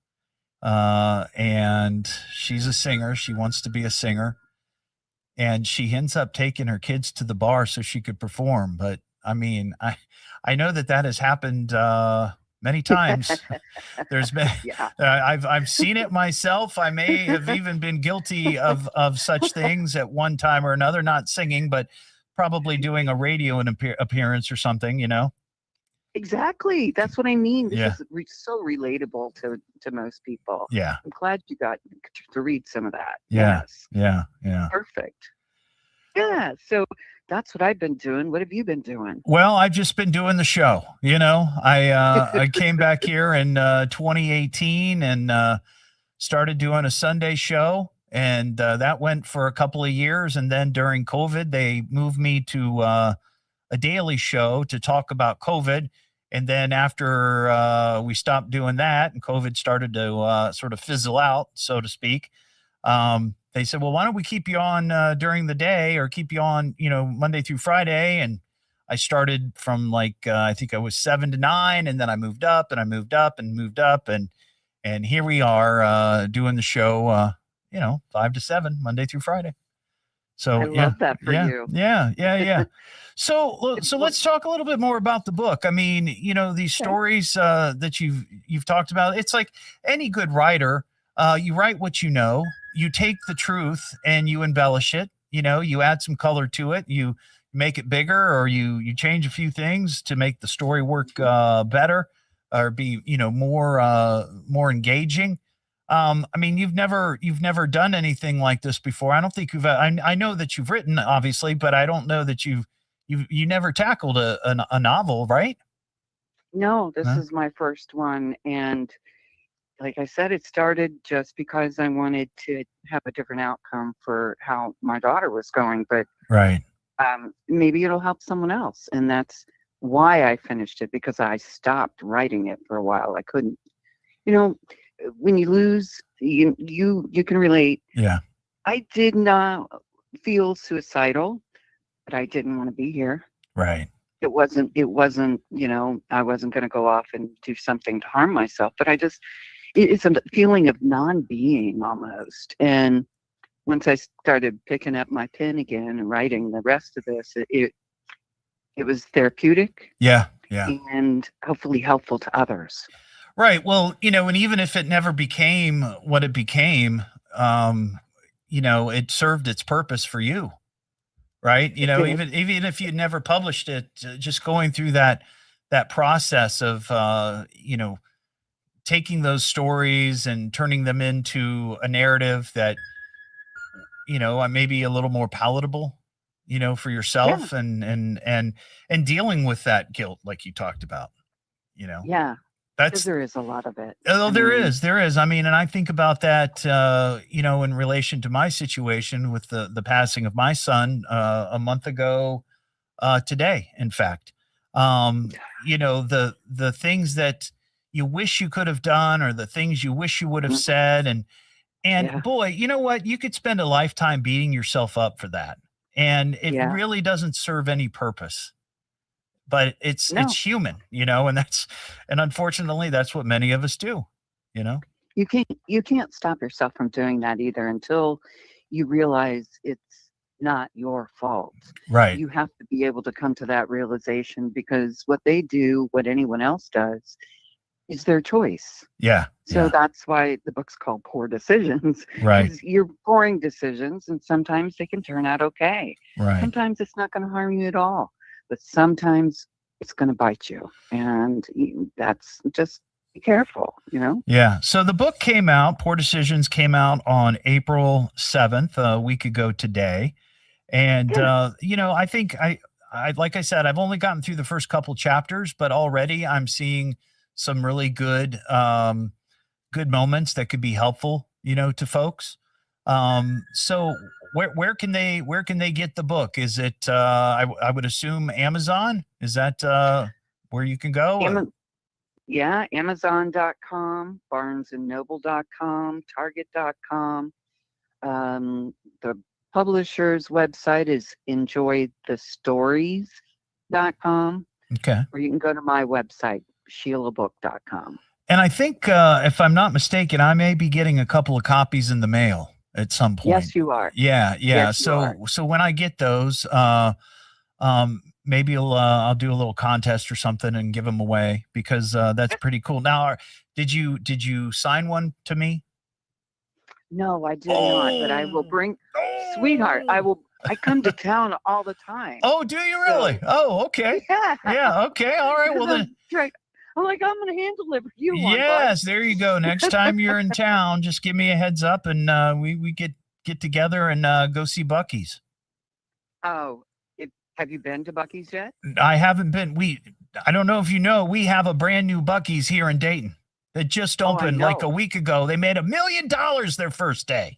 and she's a singer. She wants to be a singer, and she ends up taking her kids to the bar so she could perform. But I mean, I know that has happened many times. There's been, I've seen it myself. I may have even been guilty of such things at one time or another, not singing, but probably doing a radio appearance or something, you know? Exactly. That's what I mean. This Yeah. is so relatable to most people. Yeah. I'm glad you got to read some of that. Yeah. Yes. Yeah. Perfect. Yeah. So that's what I've been doing. What have you been doing? Well, I've just been doing the show. You know, I came back here in 2018 and started doing a Sunday show, and that went for a couple of years. And then during COVID, they moved me to a daily show to talk about COVID. And then after we stopped doing that and COVID started to sort of fizzle out, so to speak, they said, well, why don't we keep you on during the day or keep you on, Monday through Friday. And I started from like, I think I was 7 to 9, and then I moved up and I moved up and moved up. And here we are doing the show, 5 to 7, Monday through Friday. So I love that for you. Yeah. So let's talk a little bit more about the book. I mean, these stories that you've talked about, it's like any good writer, you write what you know, you take the truth and you embellish it, you add some color to it, you make it bigger, or you change a few things to make the story work better or be, more engaging. I mean, you've never done anything like this before. I don't think I know that you've written, obviously, but I don't know that you never tackled a novel, right? No, this is my first one. And like I said, it started just because I wanted to have a different outcome for how my daughter was going. But right. Maybe it'll help someone else. And that's why I finished it, because I stopped writing it for a while. I couldn't, when you lose, you can relate. Yeah. I did not feel suicidal, but I didn't want to be here. Right. It wasn't, I wasn't going to go off and do something to harm myself, but it's a feeling of non-being almost. And once I started picking up my pen again and writing the rest of this, it was therapeutic. Yeah. And hopefully helpful to others. Right. Well, and even if it never became what it became, it served its purpose for you. Right. Even if you never published it, just going through that process of, taking those stories and turning them into a narrative that, maybe a little more palatable, for yourself and dealing with that guilt, like you talked about, Yeah. There is a lot of it. Oh, there is. I mean, and I think about that, in relation to my situation with the passing of my son a month ago today, in fact. The things that you wish you could have done or the things you wish you would have said. And boy, you know what? You could spend a lifetime beating yourself up for that. And it really doesn't serve any purpose. But it's human, and unfortunately that's what many of us do, You can't stop yourself from doing that either until you realize it's not your fault. Right. You have to be able to come to that realization, because what they do, what anyone else does, is their choice. Yeah. So that's why the book's called Poor Decisions. Right. You're pouring decisions, and sometimes they can turn out okay. Right. Sometimes it's not going to harm you at all. But sometimes it's going to bite you, and that's just be careful, Yeah. So the book came out, Poor Decisions came out on April 7th, a week ago today. And, I think I like I said, I've only gotten through the first couple chapters, but already I'm seeing some really good moments that could be helpful, to folks. So where can they get the book? Is it I would assume Amazon? Is that where you can go? Amazon.com, barnesandnoble.com, target.com. The publisher's website is enjoythestories.com. Okay. Or you can go to my website, sheilabook.com. And I think if I'm not mistaken, I may be getting a couple of copies in the mail at some point. Yes, you are. Yeah. Yes, so when I get those, maybe I'll do a little contest or something and give them away, because that's pretty cool. Now, did you sign one to me? No, I did not, but I will bring, sweetheart, I come to town all the time. Oh, do you really? So, okay. Yeah. Okay. All right. Well then. I'm like, I'm going to hand deliver you one. Yes, there you go. Next time you're in town, just give me a heads up, and we get together and go see Buc'ees. Oh, have you been to Buc'ees yet? I haven't been. I don't know if you know, we have a brand new Buc'ees here in Dayton that just opened like a week ago. They made $1 million their first day.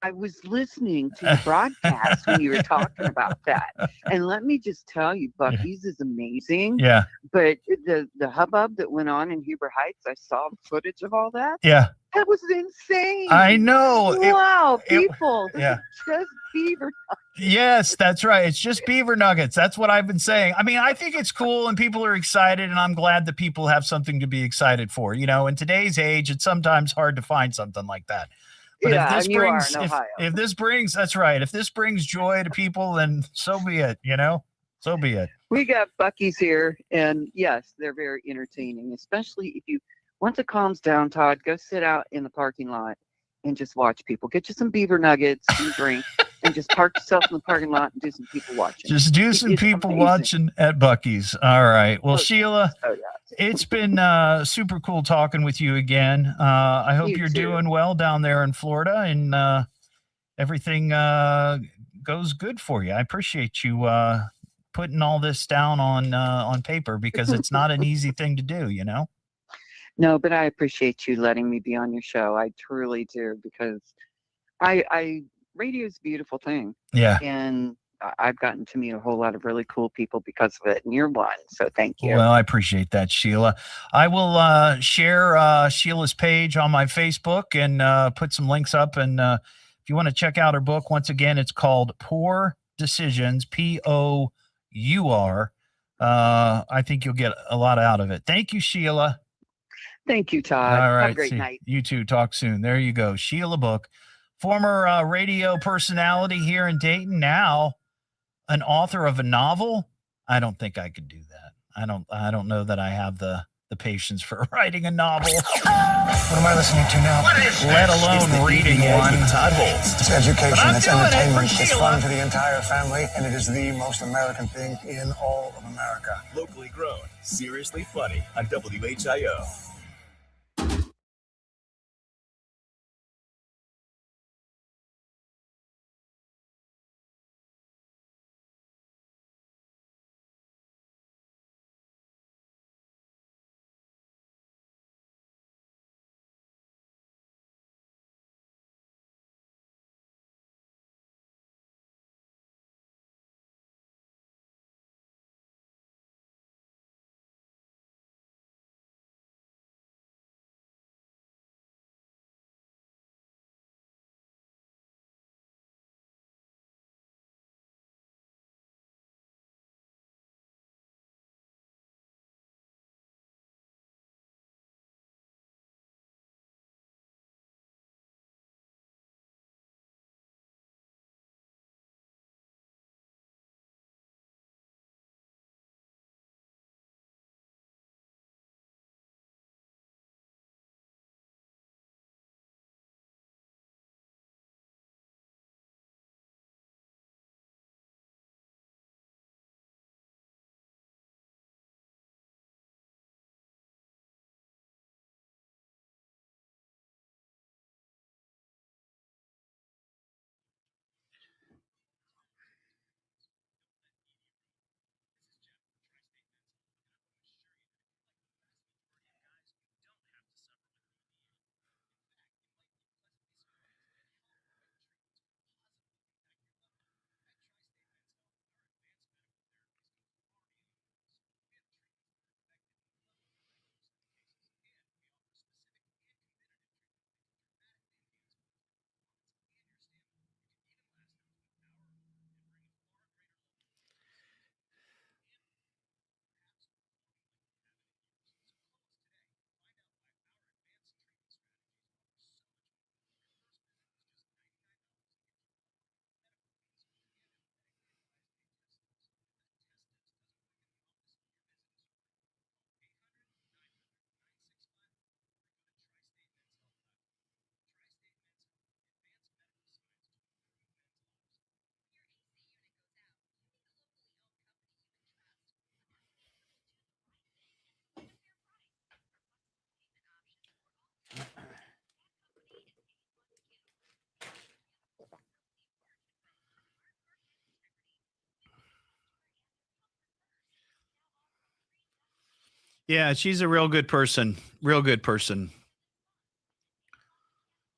I was listening to the broadcast when you were talking about that. And let me just tell you, Buc'ees is amazing. Yeah. But the hubbub that went on in Huber Heights, I saw footage of all that. Yeah. That was insane. I know. Wow, people. This yeah. is just beaver. Yes, that's right. It's just beaver nuggets. That's what I've been saying. I mean, I think it's cool and people are excited, and I'm glad that people have something to be excited for. You know, in today's age, it's sometimes hard to find something like that. But Yeah, if this and you are brings, in Ohio. if this brings, that's right. If this brings joy to people, then so be it. You know, so be it. We got Buc'ees here, and yes, they're very entertaining, especially if you, once it calms down, Todd, go sit out in the parking lot and just watch people. Get you some beaver nuggets and drink, and just park yourself in the parking lot and do some people watching. Just do some people watching at Buc'ees. All right. Well, Sheila, it's been super cool talking with you again. I hope you're doing well down there in Florida, and everything goes good for you. I appreciate you putting all this down on paper, because it's not an easy thing to do, you know? No, but I appreciate you letting me be on your show. I truly do, because radio is a beautiful thing. Yeah. And I've gotten to meet a whole lot of really cool people because of it, and you're one. So thank you. Well, I appreciate that, Sheila. I will share Sheila's page on my Facebook and put some links up. And if you want to check out her book, once again, it's called Poor Decisions, Pour. I think you'll get a lot out of it. Thank you, Sheila. Thank you, Todd. All right. Have a great night. You too. Talk soon. There you go. Sheila Book, former radio personality here in Dayton, now an author of a novel. I don't think I could do that. I don't know that I have the patience for writing a novel. What am I listening to now? Let alone reading one. Todd Hollst. It's education, it's entertainment, it's fun for the entire family, and it is the most American thing in all of America. Locally grown, seriously funny on WHIO. Yeah, she's a real good person. Real good person.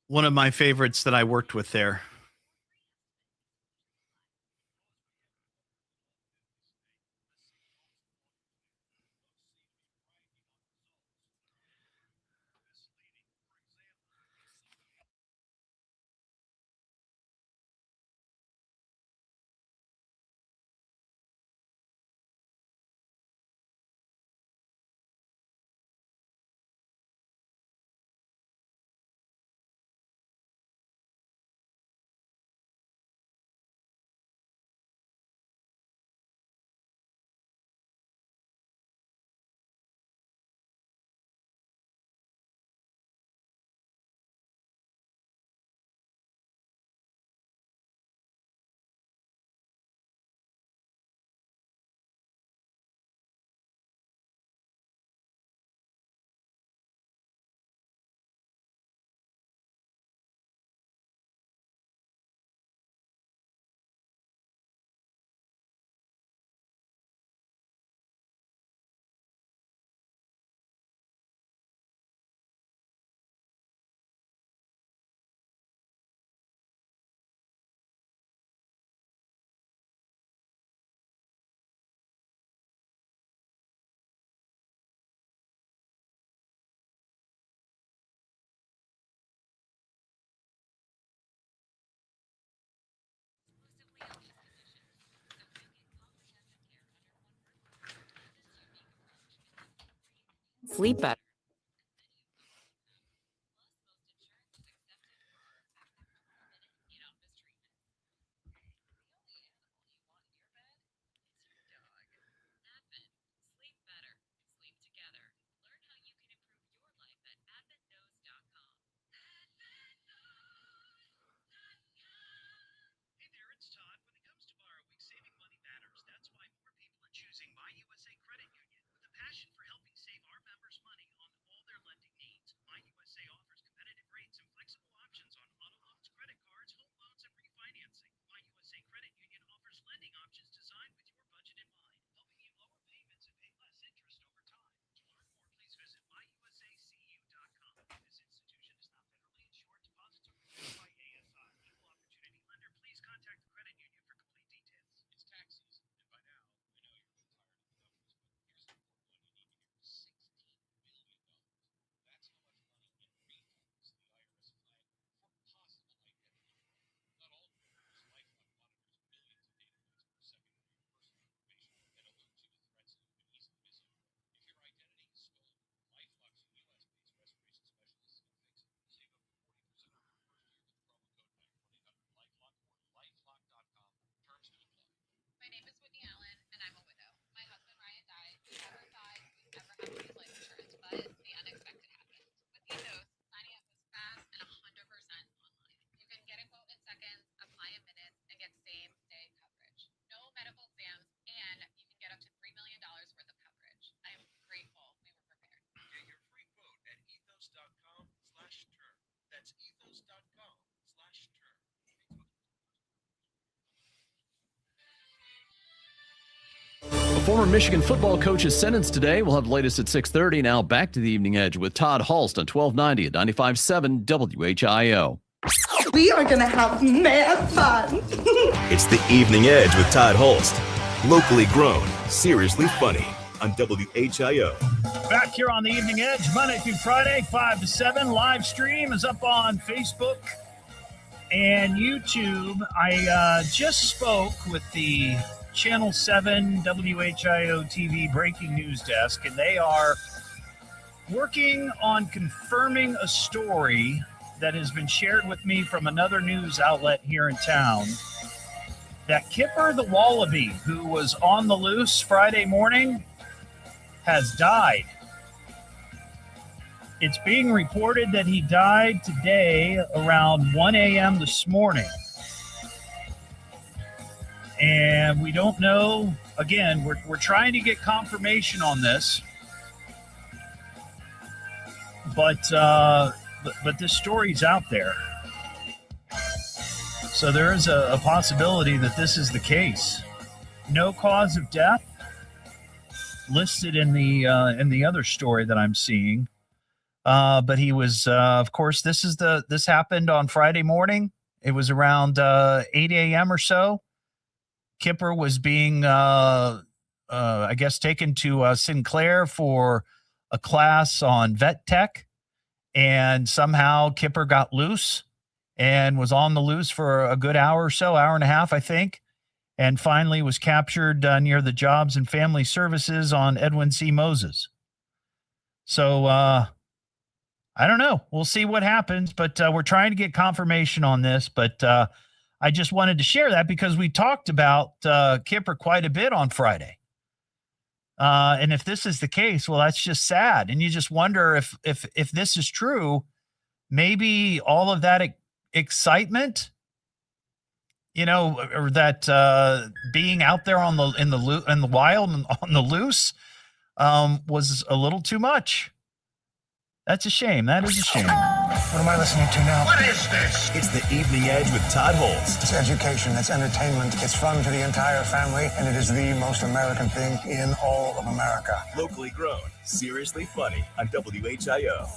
One of my favorites that I worked with there. Sleep better. Hey there, it's Todd. When it comes to borrowing, saving money matters. That's why more people are choosing My USA Credit Union. With a passion for helping save our members money on all their lending needs, My USA offers competitive rates and flexible options on auto loans, credit cards, home loans, and refinancing. My USA Credit Union offers lending options designed with your budget in mind, helping you lower payments and pay less interest over time. To learn more, please visit myusacu.com. This institution is not federally insured. Deposits are required by ASI. Equal opportunity lender. Please contact the credit union for complete details. It's tax season, and by now, I know you're a little tired of the numbers, but here's an important one you need to hear. $16 billion. That's how much money in refunds the IRS flagged for possible identity fraud. Not all employers, LifeLock monitors millions of data points per second of your personal information and alerts you to threats that you can easily miss on. If your identity is stolen, LifeLock's US-based restoration specialists can fix it. Save up to 40% on your first year with promo code BANK1-800-LifeLock or lifelock.com. Terms to apply. My name is Whitney Allen, and I'm a widow. My husband Ryan died. We never thought we'd ever have to use life insurance, but the unexpected happened. With Ethos, signing up was fast and 100% online. You can get a quote in seconds, apply in minutes, and get same-day coverage. No medical exams, and you can get up to $3 million worth of coverage. I am grateful we were prepared. Get your free quote at ethos.com/term. That's ethos.com/term. A former Michigan football coach is sentenced today. We'll have the latest at 6:30. Now back to the Evening Edge with Todd Hollst on 1290 at 95.7 WHIO. We are going to have mad fun. It's the Evening Edge with Todd Hollst. Locally grown, seriously funny on WHIO. Back here on the Evening Edge, Monday through Friday, 5 to 7. Live stream is up on Facebook and YouTube. I just spoke with the Channel 7 WHIO TV breaking news desk, and they are working on confirming a story that has been shared with me from another news outlet here in town, that Kipper the Wallaby, who was on the loose Friday morning, has died. It's being reported that he died today around 1 a.m. this morning. And we don't know. Again, we're trying to get confirmation on this. But this story's out there. So there is a possibility that this is the case. No cause of death listed in the other story that I'm seeing. But he was, of course, this happened on Friday morning. It was around 8 a.m. or so. Kipper was being, I guess, taken to Sinclair for a class on vet tech. And somehow Kipper got loose and was on the loose for a good hour or so, hour and a half, I think. And finally was captured near the Jobs and Family Services on Edwin C. Moses. So I don't know. We'll see what happens, but we're trying to get confirmation on this. But I just wanted to share that because we talked about Kipper quite a bit on Friday. And if this is the case, well, that's just sad. And you just wonder if this is true, maybe all of that excitement, or that being out there in the wild and on the loose was a little too much. That's a shame. That is a shame. What am I listening to now? What is this? It's the Evening Edge with Todd Hollst. It's education, it's entertainment, it's fun for the entire family, and it is the most American thing in all of America. Locally grown, seriously funny on WHIO.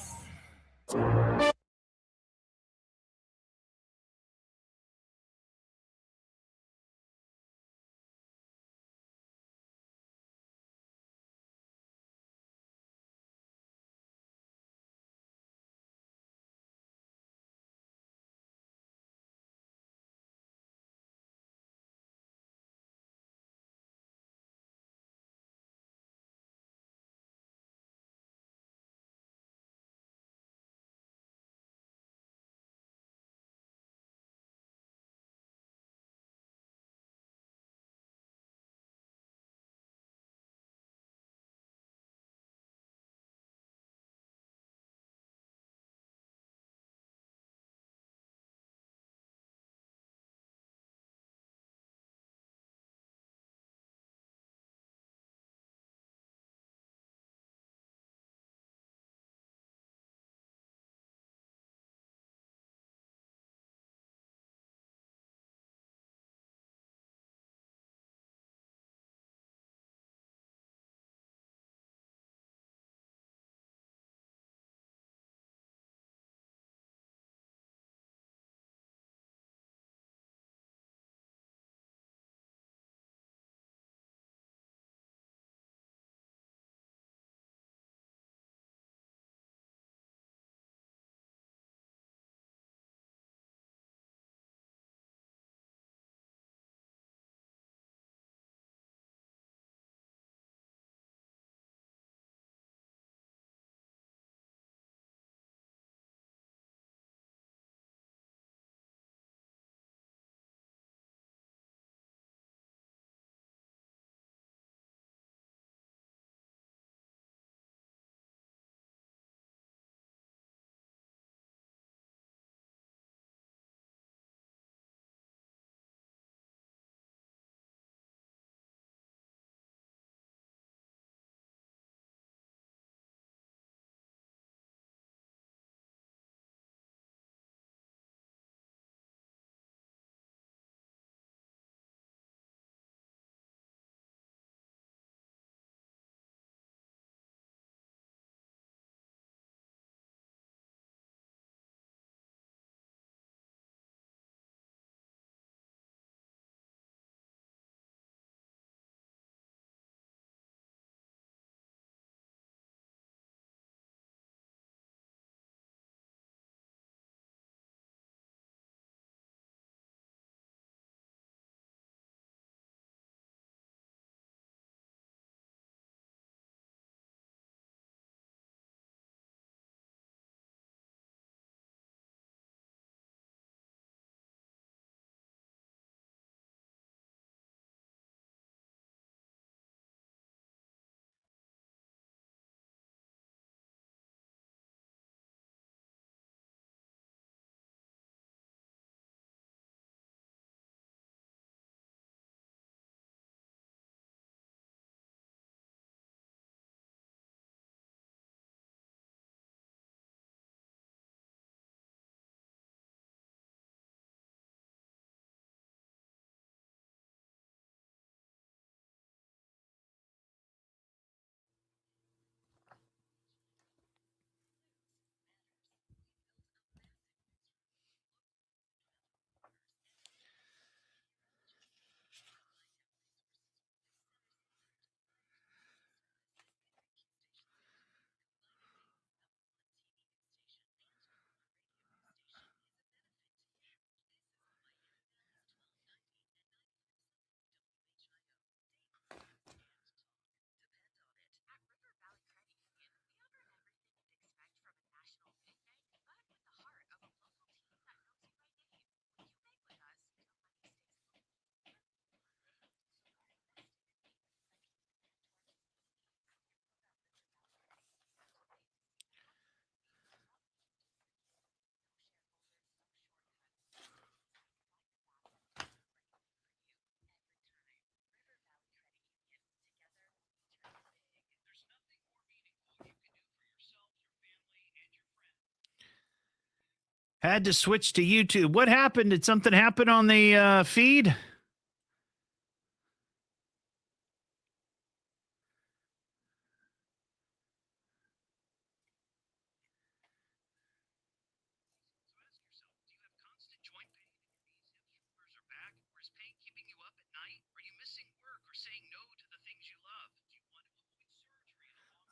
Had to switch to YouTube. What happened? Did something happen on the feed?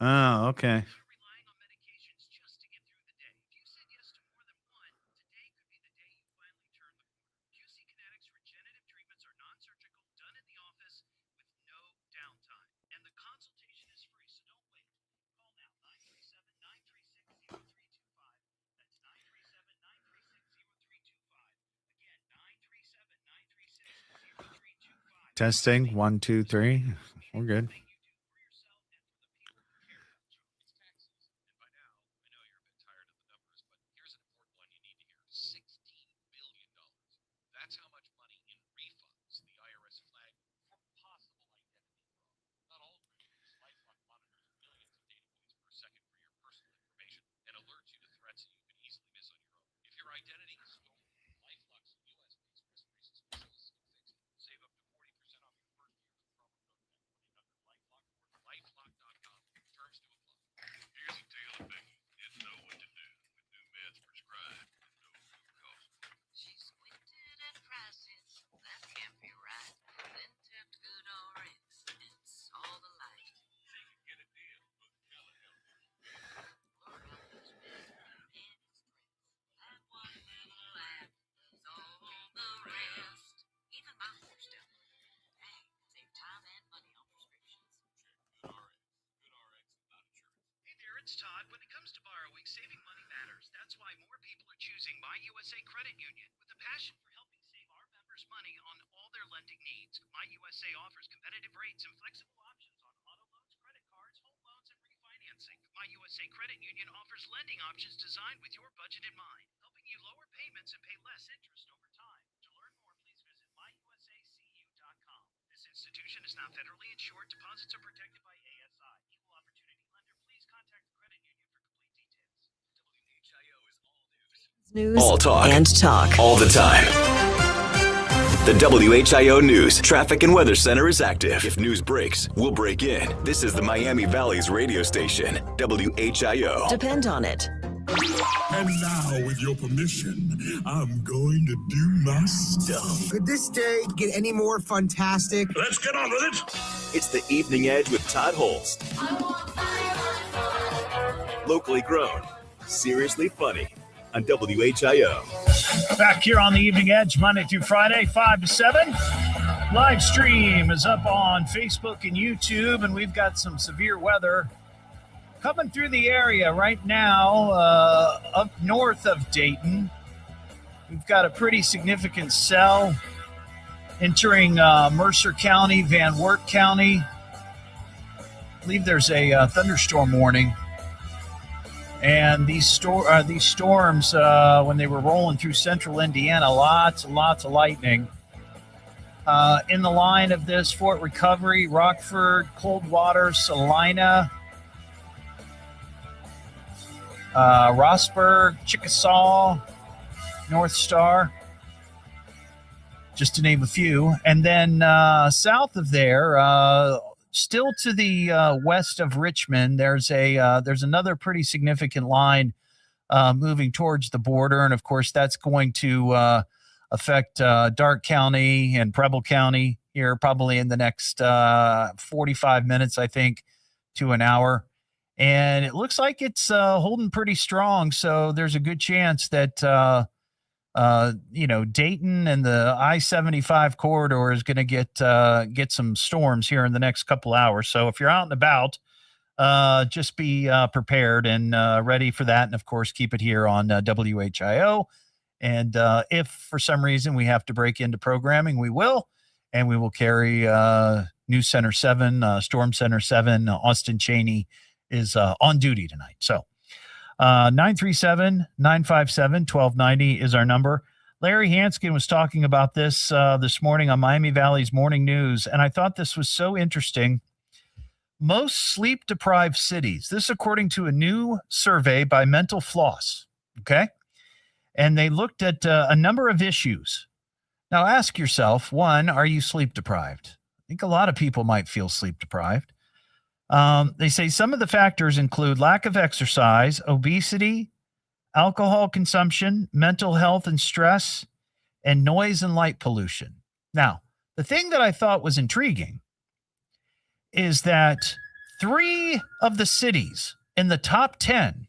Oh, okay. Testing 1, 2, 3. We're good. That's how much money in refunds the IRS flagged for possible identity fraud. Not all criminals. LifeLock monitors millions of data points per second for your personal information and alerts you to threats that you can easily miss on your own. If your identity is stolen, LifeLock's U.S.-based risk research specialists can fix it. Save up to 40% off your first year with promo code LifeLock or LifeLock.com. Terms to apply. Here's a tale of Becky who didn't know what to do with new meds prescribed and no new cost. She squinted at prices, that can't be right. Then tapped good RX and saw the light. She could get a deal, but hella helpful. Laura was big and his dress. That one little laugh was all the rest. Even my horse down there. Dang, save time and money on prescriptions. Check Good RX. Good RX is not insurance. Hey there, it's Todd. When it comes to borrowing, saving money matters. That's why more people are choosing My USA Credit Union. With a passion for helping save our members money on all their lending needs, My USA offers competitive rates and flexible options on auto loans, credit cards, home loans, and refinancing. My USA Credit Union offers lending options designed with your budget in mind, helping you lower payments and pay less interest over time. To learn more, please visit myusacu.com. This institution is not federally insured. Deposits are protected by ASI. Equal opportunity lender. Please contact the credit union for complete details. WHIO is all news. News All talk. and talk. All the time. The WHIO News Traffic and Weather Center is active. If news breaks, we'll break in. This is the Miami Valley's radio station, WHIO. Depend on it. And now, with your permission, I'm going to do my stuff. Could this day get any more fantastic? Let's get on with it. It's the Evening Edge with Todd Hollst. Locally grown, seriously funny on WHIO. Back here on the Evening Edge, Monday through Friday, 5 to 7. Live stream is up on Facebook and YouTube, and we've got some severe weather coming through the area right now up north of Dayton. We've got a pretty significant cell entering Mercer County, Van Wert County. I believe there's a thunderstorm warning. And these storms, when they were rolling through central Indiana, lots and lots of lightning. In the line of this, Fort Recovery, Rockford, Coldwater, Salina, Rossburg, Chickasaw, North Star, just to name a few. And then south of there, still to the west of Richmond, there's another pretty significant line moving towards the border, and of course that's going to affect Darke County and Preble County here probably in the next 45 minutes, I think, to an hour. And it looks like it's holding pretty strong, so there's a good chance that Dayton and the I-75 corridor is going to get some storms here in the next couple hours. So if you're out and about, just be prepared and ready for that. And of course, keep it here on WHIO. And if for some reason we have to break into programming, we will. And we will carry News Center 7, Storm Center 7. Austin Cheney is on duty tonight. So 937-957-1290 is our number. Larry Hanskin was talking about this this morning on Miami Valley's Morning News, and I thought this was so interesting. Most sleep-deprived cities, this according to a new survey by Mental Floss, okay? and they looked at a number of issues. Now, ask yourself, one, are you sleep deprived? I think a lot of people might feel sleep deprived. They say some of the factors include lack of exercise, obesity, alcohol consumption, mental health and stress, and noise and light pollution. Now, the thing that I thought was intriguing is that 3 of the cities in the top 10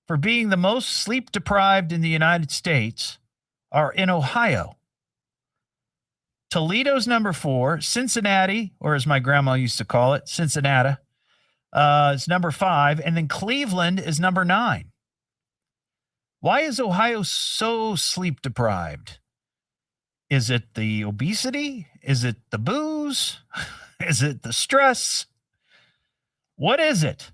for being the most sleep deprived in the United States are in Ohio. Toledo's number 4, Cincinnati, or as my grandma used to call it, Cincinnati, is number 5, and then Cleveland is number 9. Why is Ohio so sleep deprived? Is it the obesity? Is it the booze? Is it the stress? What is it?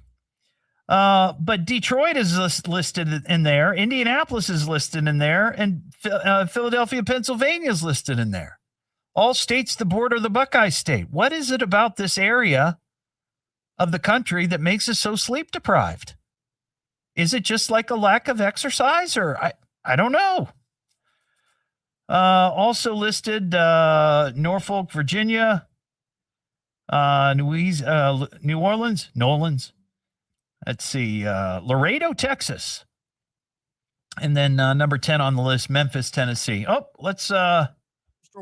But Detroit is listed in there. Indianapolis is listed in there. And Philadelphia, Pennsylvania is listed in there. All states that border the Buckeye State. What is it about this area of the country that makes us so sleep deprived? Is it just like a lack of exercise, or I don't know. Also listed Norfolk, Virginia, New Orleans, Nolans. Let's see, Laredo, Texas. And then number 10 on the list, Memphis, Tennessee. Oh, let's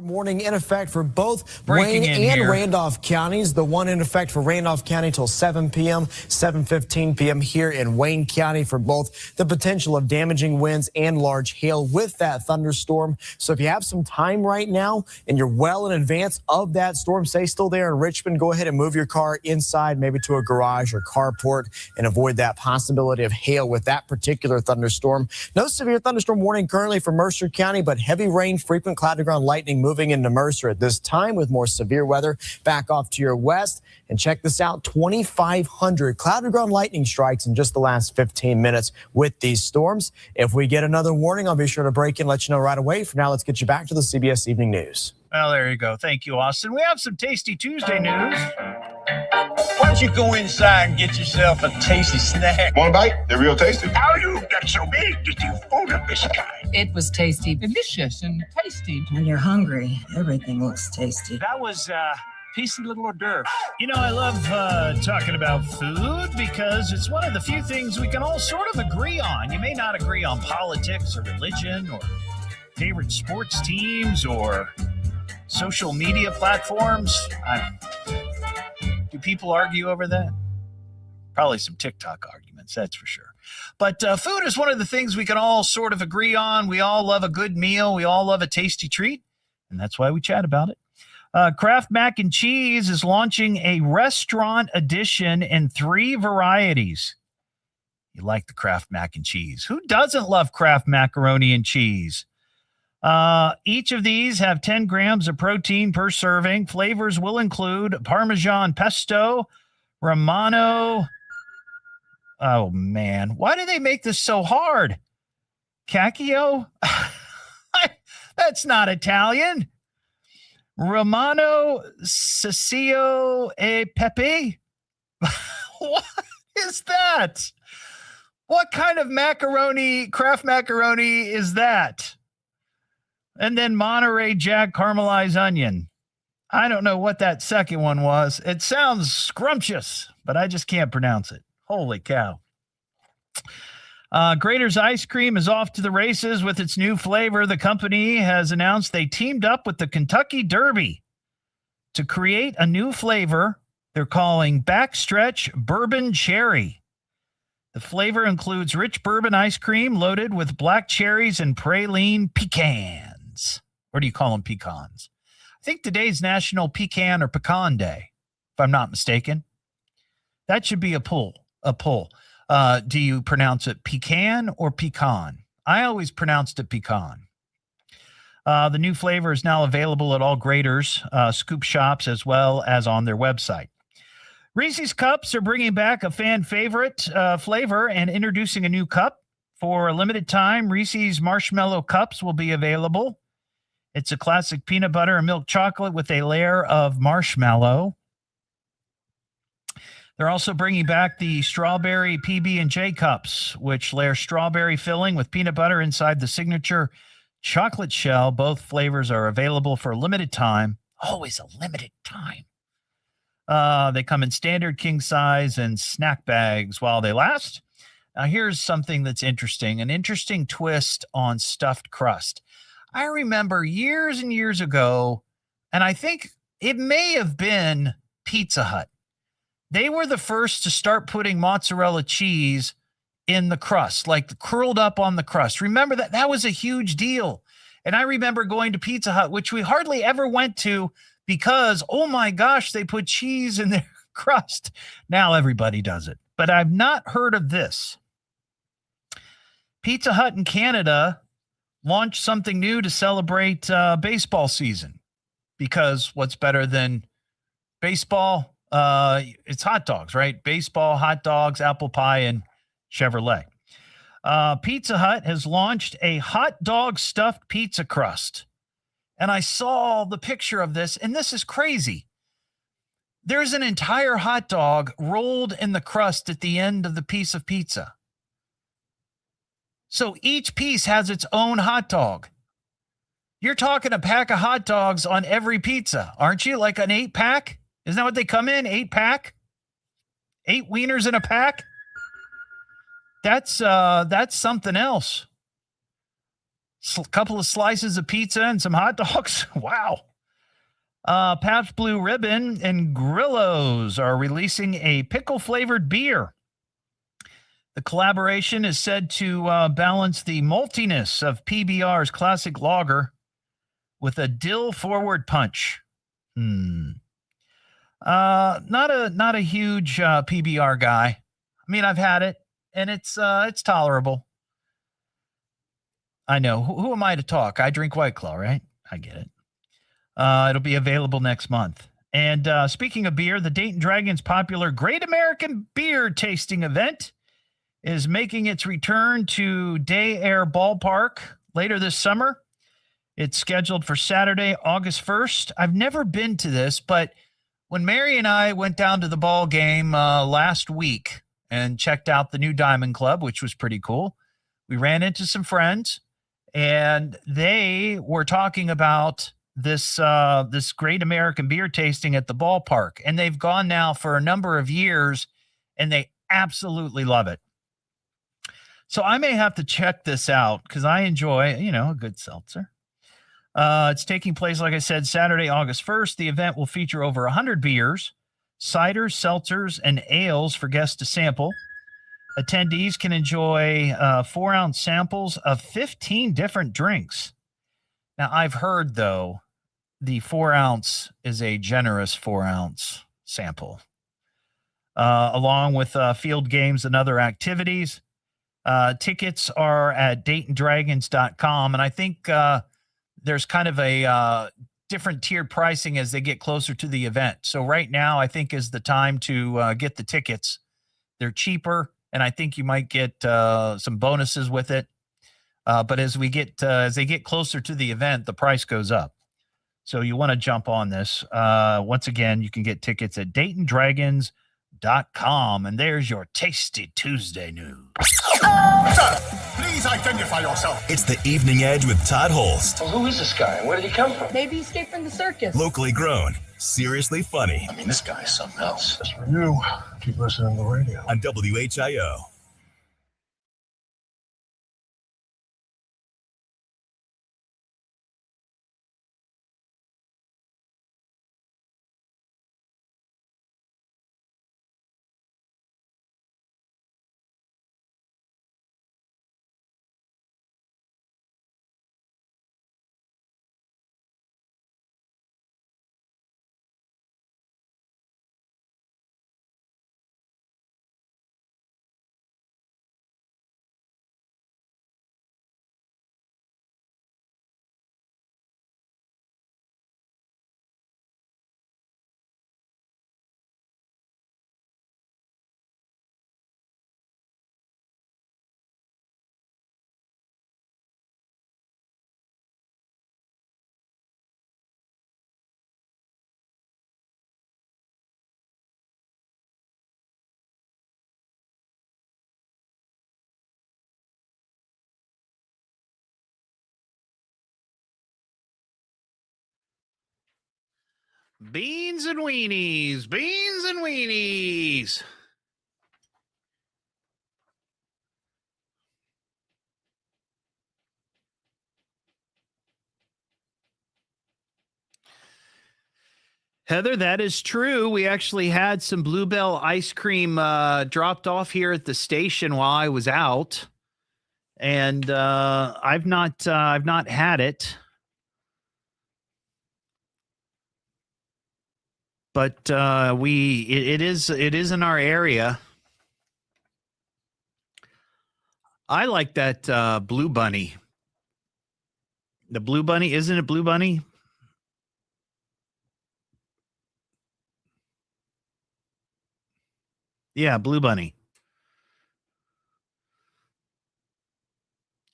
warning in effect for both Breaking Wayne in and here. Randolph counties. The one in effect for Randolph County till 7 p.m., 7:15 p.m. here in Wayne County for both the potential of damaging winds and large hail with that thunderstorm. So if you have some time right now and you're well in advance of that storm, stay still there in Richmond. Go ahead and move your car inside, maybe to a garage or carport, and avoid that possibility of hail with that particular thunderstorm. No severe thunderstorm warning currently for Mercer County, but heavy rain, frequent cloud-to-ground lightning moving into Mercer at this time with more severe weather back off to your west. And check this out, 2,500 cloud-to-ground lightning strikes in just the last 15 minutes with these storms. If we get another warning, I'll be sure to break in, let you know right away. For now, let's get you back to the CBS Evening News. Well, there you go. Thank you, Austin. We have some Tasty Tuesday news. Why don't you go inside and get yourself a tasty snack? Want a bite? They're real tasty. How you got so big that you fold up this kind? It was tasty, delicious, and tasty. When you're hungry, everything looks tasty. That was tasty little hors d'oeuvre. You know, I love talking about food because it's one of the few things we can all sort of agree on. You may not agree on politics or religion or favorite sports teams or social media platforms. Do people argue over that? Probably some TikTok arguments, that's for sure. But food is one of the things we can all sort of agree on. We all love a good meal. We all love a tasty treat. And that's why we chat about it. Kraft Mac and Cheese is launching a restaurant edition in 3 varieties. You like the Kraft Mac and Cheese. Who doesn't love Kraft macaroni and cheese? Each of these have 10 grams of protein per serving. Flavors will include Parmesan pesto, Romano. Oh, man. Why do they make this so hard? Cacchio? That's not Italian. Romano Ceccio e Pepe? What is that? What kind of macaroni, Kraft macaroni is that? And then Monterey Jack caramelized onion. I don't know what that second one was. It sounds scrumptious, but I just can't pronounce it. Holy cow. Grater's Ice Cream is off to the races with its new flavor. The company has announced they teamed up with the Kentucky Derby to create a new flavor they're calling Backstretch Bourbon Cherry. The flavor includes rich bourbon ice cream loaded with black cherries and praline pecans. Or do you call them pecans? I think today's National Pecan or Pecan Day, if I'm not mistaken. That should be a poll. Do you pronounce it pecan or pecan? I always pronounced it pecan. The new flavor is now available at all Grater's scoop shops as well as on their website. Reese's Cups are bringing back a fan favorite flavor and introducing a new cup. For a limited time, Reese's Marshmallow Cups will be available. It's a classic peanut butter and milk chocolate with a layer of marshmallow. They're also bringing back the strawberry PB&J cups, which layer strawberry filling with peanut butter inside the signature chocolate shell. Both flavors are available for a limited time. Always a limited time. They come in standard, king size, and snack bags while they last. Now, here's something that's interesting, an interesting twist on stuffed crust. I remember years and years ago, and I think it may have been Pizza Hut. They were the first to start putting mozzarella cheese in the crust, like curled up on the crust. Remember that? That was a huge deal. And I remember going to Pizza Hut, which we hardly ever went to because, oh my gosh, they put cheese in their crust. Now everybody does it. But I've not heard of this. Pizza Hut in Canada launched something new to celebrate baseball season. Because what's better than baseball? It's hot dogs, right? Baseball, hot dogs, apple pie, and Chevrolet. Pizza Hut has launched a hot dog stuffed pizza crust. And I saw the picture of this, and this is crazy. There's an entire hot dog rolled in the crust at the end of the piece of pizza. So each piece has its own hot dog. You're talking a pack of hot dogs on every pizza, aren't you? Like an 8-pack? Isn't that what they come in? 8-pack? 8 wieners in a pack? That's something else. A couple of slices of pizza and some hot dogs. Wow. Pabst Blue Ribbon and Grillo's are releasing a pickle-flavored beer. The collaboration is said to balance the maltiness of PBR's classic lager with a dill-forward punch. Not a huge PBR guy. I mean, I've had it, and it's tolerable. I know. Who am I to talk? I drink White Claw, right? I get it. It'll be available next month. And speaking of beer, the Dayton Dragons' popular Great American Beer Tasting Event is making its return to Day Air Ballpark later this summer. It's scheduled for Saturday, August 1st. I've never been to this, but when Mary and I went down to the ball game last week and checked out the new Diamond Club, which was pretty cool, we ran into some friends, and they were talking about this Great American Beer Tasting at the ballpark. And they've gone now for a number of years, and they absolutely love it. So I may have to check this out because I enjoy, a good seltzer. It's taking place, like I said, Saturday, August 1st. The event will feature over 100 beers, ciders, seltzers, and ales for guests to sample. Attendees can enjoy 4-ounce samples of 15 different drinks. Now, I've heard, though, the 4-ounce is a generous 4-ounce sample, along with field games and other activities. Tickets are at DaytonDragons.com, and I think there's kind of a different tiered pricing as they get closer to the event. So right now, I think is the time to get the tickets. They're cheaper, and I think you might get some bonuses with it. But as they get closer to the event, the price goes up. So you want to jump on this. Once again, you can get tickets at DaytonDragons.com. And there's your Tasty Tuesday news. Sir, please identify yourself. It's the Evening Edge with Todd Hollst. Well, who is this guy? Where did he come from? Maybe he escaped from the circus. Locally grown, seriously funny. I mean, this guy is something else. For you, keep listening to the radio. On WHIO. Beans and weenies. Beans and weenies. Heather, that is true. We actually had some Bluebell ice cream dropped off here at the station while I was out, and I've not had it, but it is in our area. I like that Blue Bunny. The Blue Bunny, isn't it Blue Bunny? Yeah, Blue Bunny.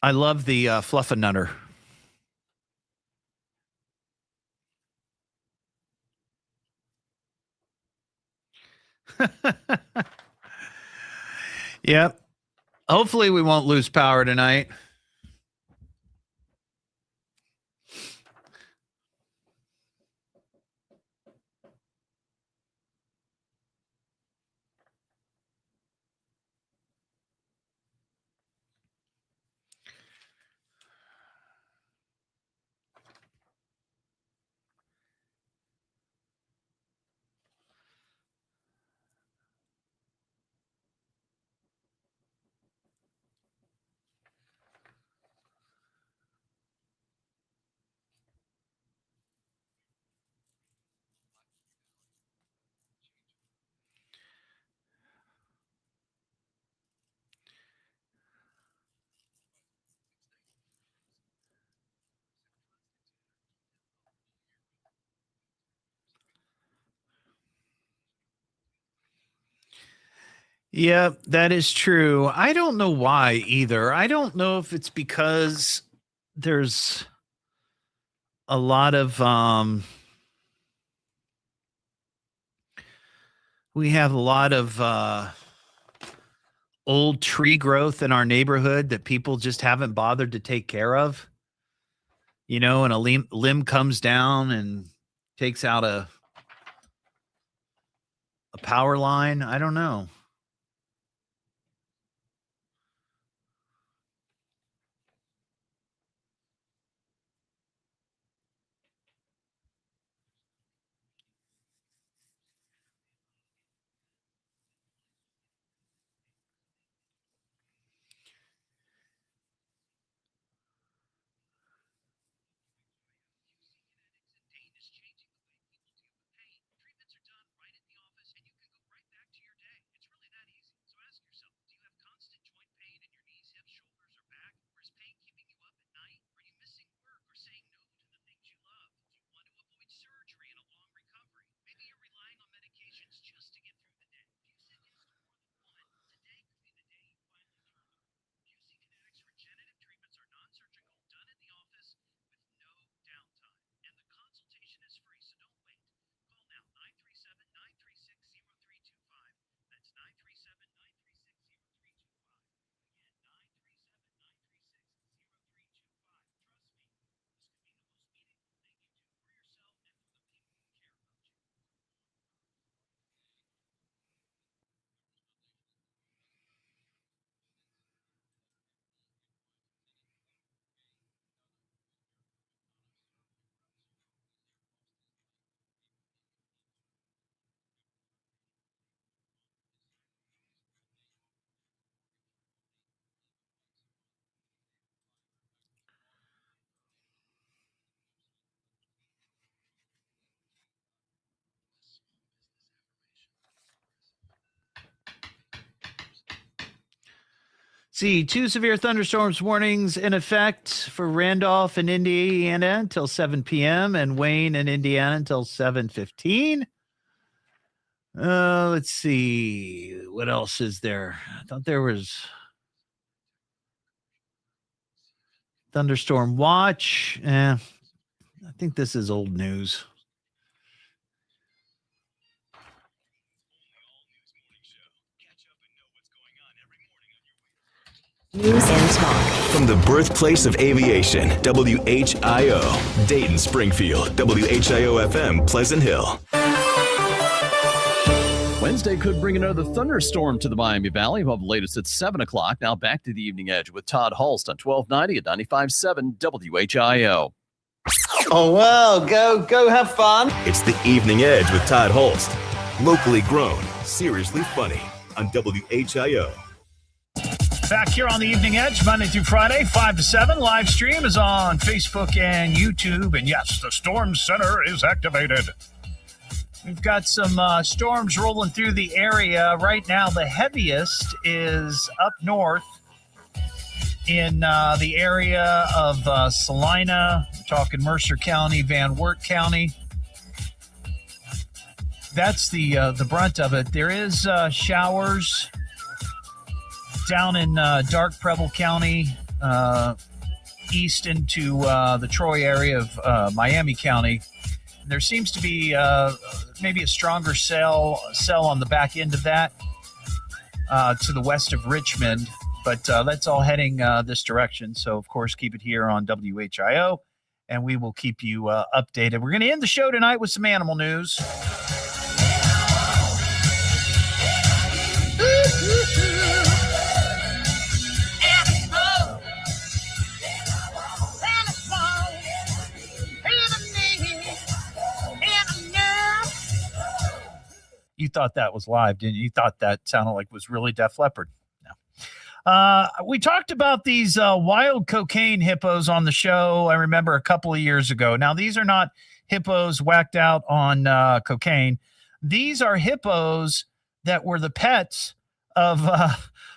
I love the Fluffernutter. Yep. Hopefully we won't lose power tonight. Yeah, that is true. I don't know why either. I don't know if it's because there's a lot of we have a lot of old tree growth in our neighborhood that people just haven't bothered to take care of. You know, and a limb comes down and takes out a power line. I don't know. See, 2 severe thunderstorms warnings in effect for Randolph and Indiana until 7 p.m. and Wayne and Indiana until 7:15. Let's see. What else is there? I thought there was thunderstorm watch. I think this is old news. News and talk. From the birthplace of aviation, WHIO, Dayton, Springfield, WHIO FM, Pleasant Hill. Wednesday could bring another thunderstorm to the Miami Valley. We'll have the latest at 7 o'clock. Now back to the Evening Edge with Todd Hollst on 1290 at 95.7 WHIO. Oh, well, go have fun. It's the Evening Edge with Todd Hollst. Locally grown, seriously funny on WHIO. Back here on the Evening Edge, Monday through Friday, 5 to 7. Live stream is on Facebook and YouTube. And yes, the Storm Center is activated. We've got some storms rolling through the area. Right now, the heaviest is up north in the area of Salina. We're talking Mercer County, Van Wert County. That's the brunt of it. There is showers down in Dark Preble County, east into the Troy area of Miami County. There seems to be maybe a stronger cell on the back end of that to the west of Richmond, but that's all heading this direction. So, of course, keep it here on WHIO, and we will keep you updated. We're going to end the show tonight with some animal news. You thought that was live, didn't you? You thought that sounded like was really Def Leppard. No. We talked about these wild cocaine hippos on the show, I remember, a couple of years ago. Now, these are not hippos whacked out on cocaine. These are hippos that were the pets of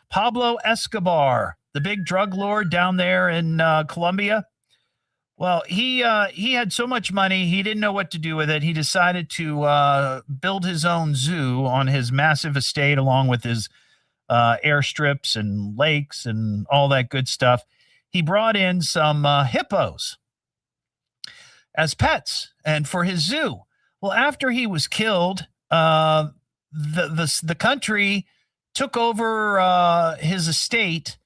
Pablo Escobar, the big drug lord down there in Colombia. Well, he had so much money, he didn't know what to do with it. He decided to build his own zoo on his massive estate, along with his airstrips and lakes and all that good stuff. He brought in some hippos as pets and for his zoo. Well, after he was killed, the country took over his estate,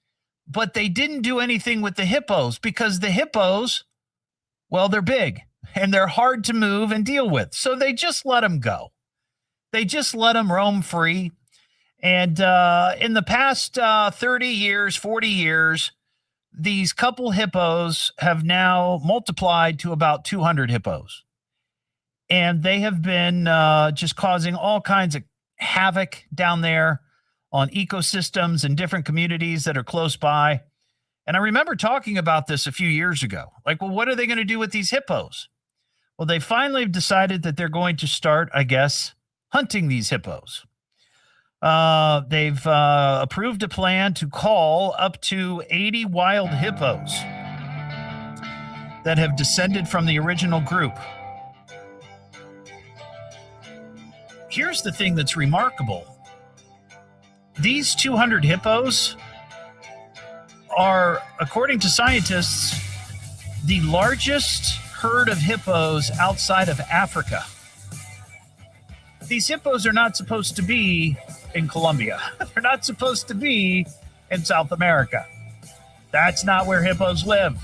but they didn't do anything with the hippos because the hippos, well, they're big and they're hard to move and deal with. So they just let them go. They just let them roam free. And in the past 30 years, 40 years, these couple hippos have now multiplied to about 200 hippos. And they have been just causing all kinds of havoc down there on ecosystems and different communities that are close by. And I remember talking about this a few years ago. Like, well, what are they going to do with these hippos? Well, they finally decided that they're going to start, I guess, hunting these hippos. They've approved a plan to call up to 80 wild hippos that have descended from the original group. Here's the thing that's remarkable. These 200 hippos are, according to scientists, the largest herd of hippos outside of Africa. These hippos are not supposed to be in Colombia. They're not supposed to be in South America. That's not where hippos live.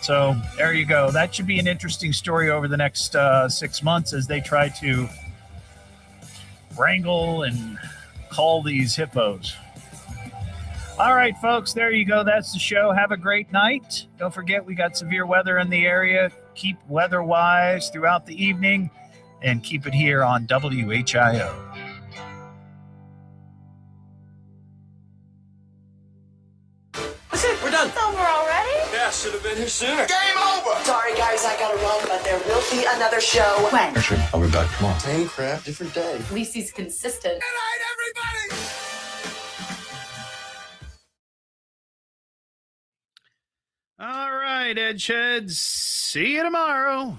So there you go. That should be an interesting story over the next 6 months as they try to wrangle and call these hippos. All right, folks, there you go. That's the show. Have a great night. Don't forget, we got severe weather in the area. Keep weather-wise throughout the evening and keep it here on WHIO. That's it. We're done. It's over already? Yeah, should have been here sooner. Game over! Sorry, guys, I gotta run, but there will be another show. When? Actually, I'll be back tomorrow. Same crap, different day. At least he's consistent. Good night, everybody! All right, Edgeheads. See you tomorrow.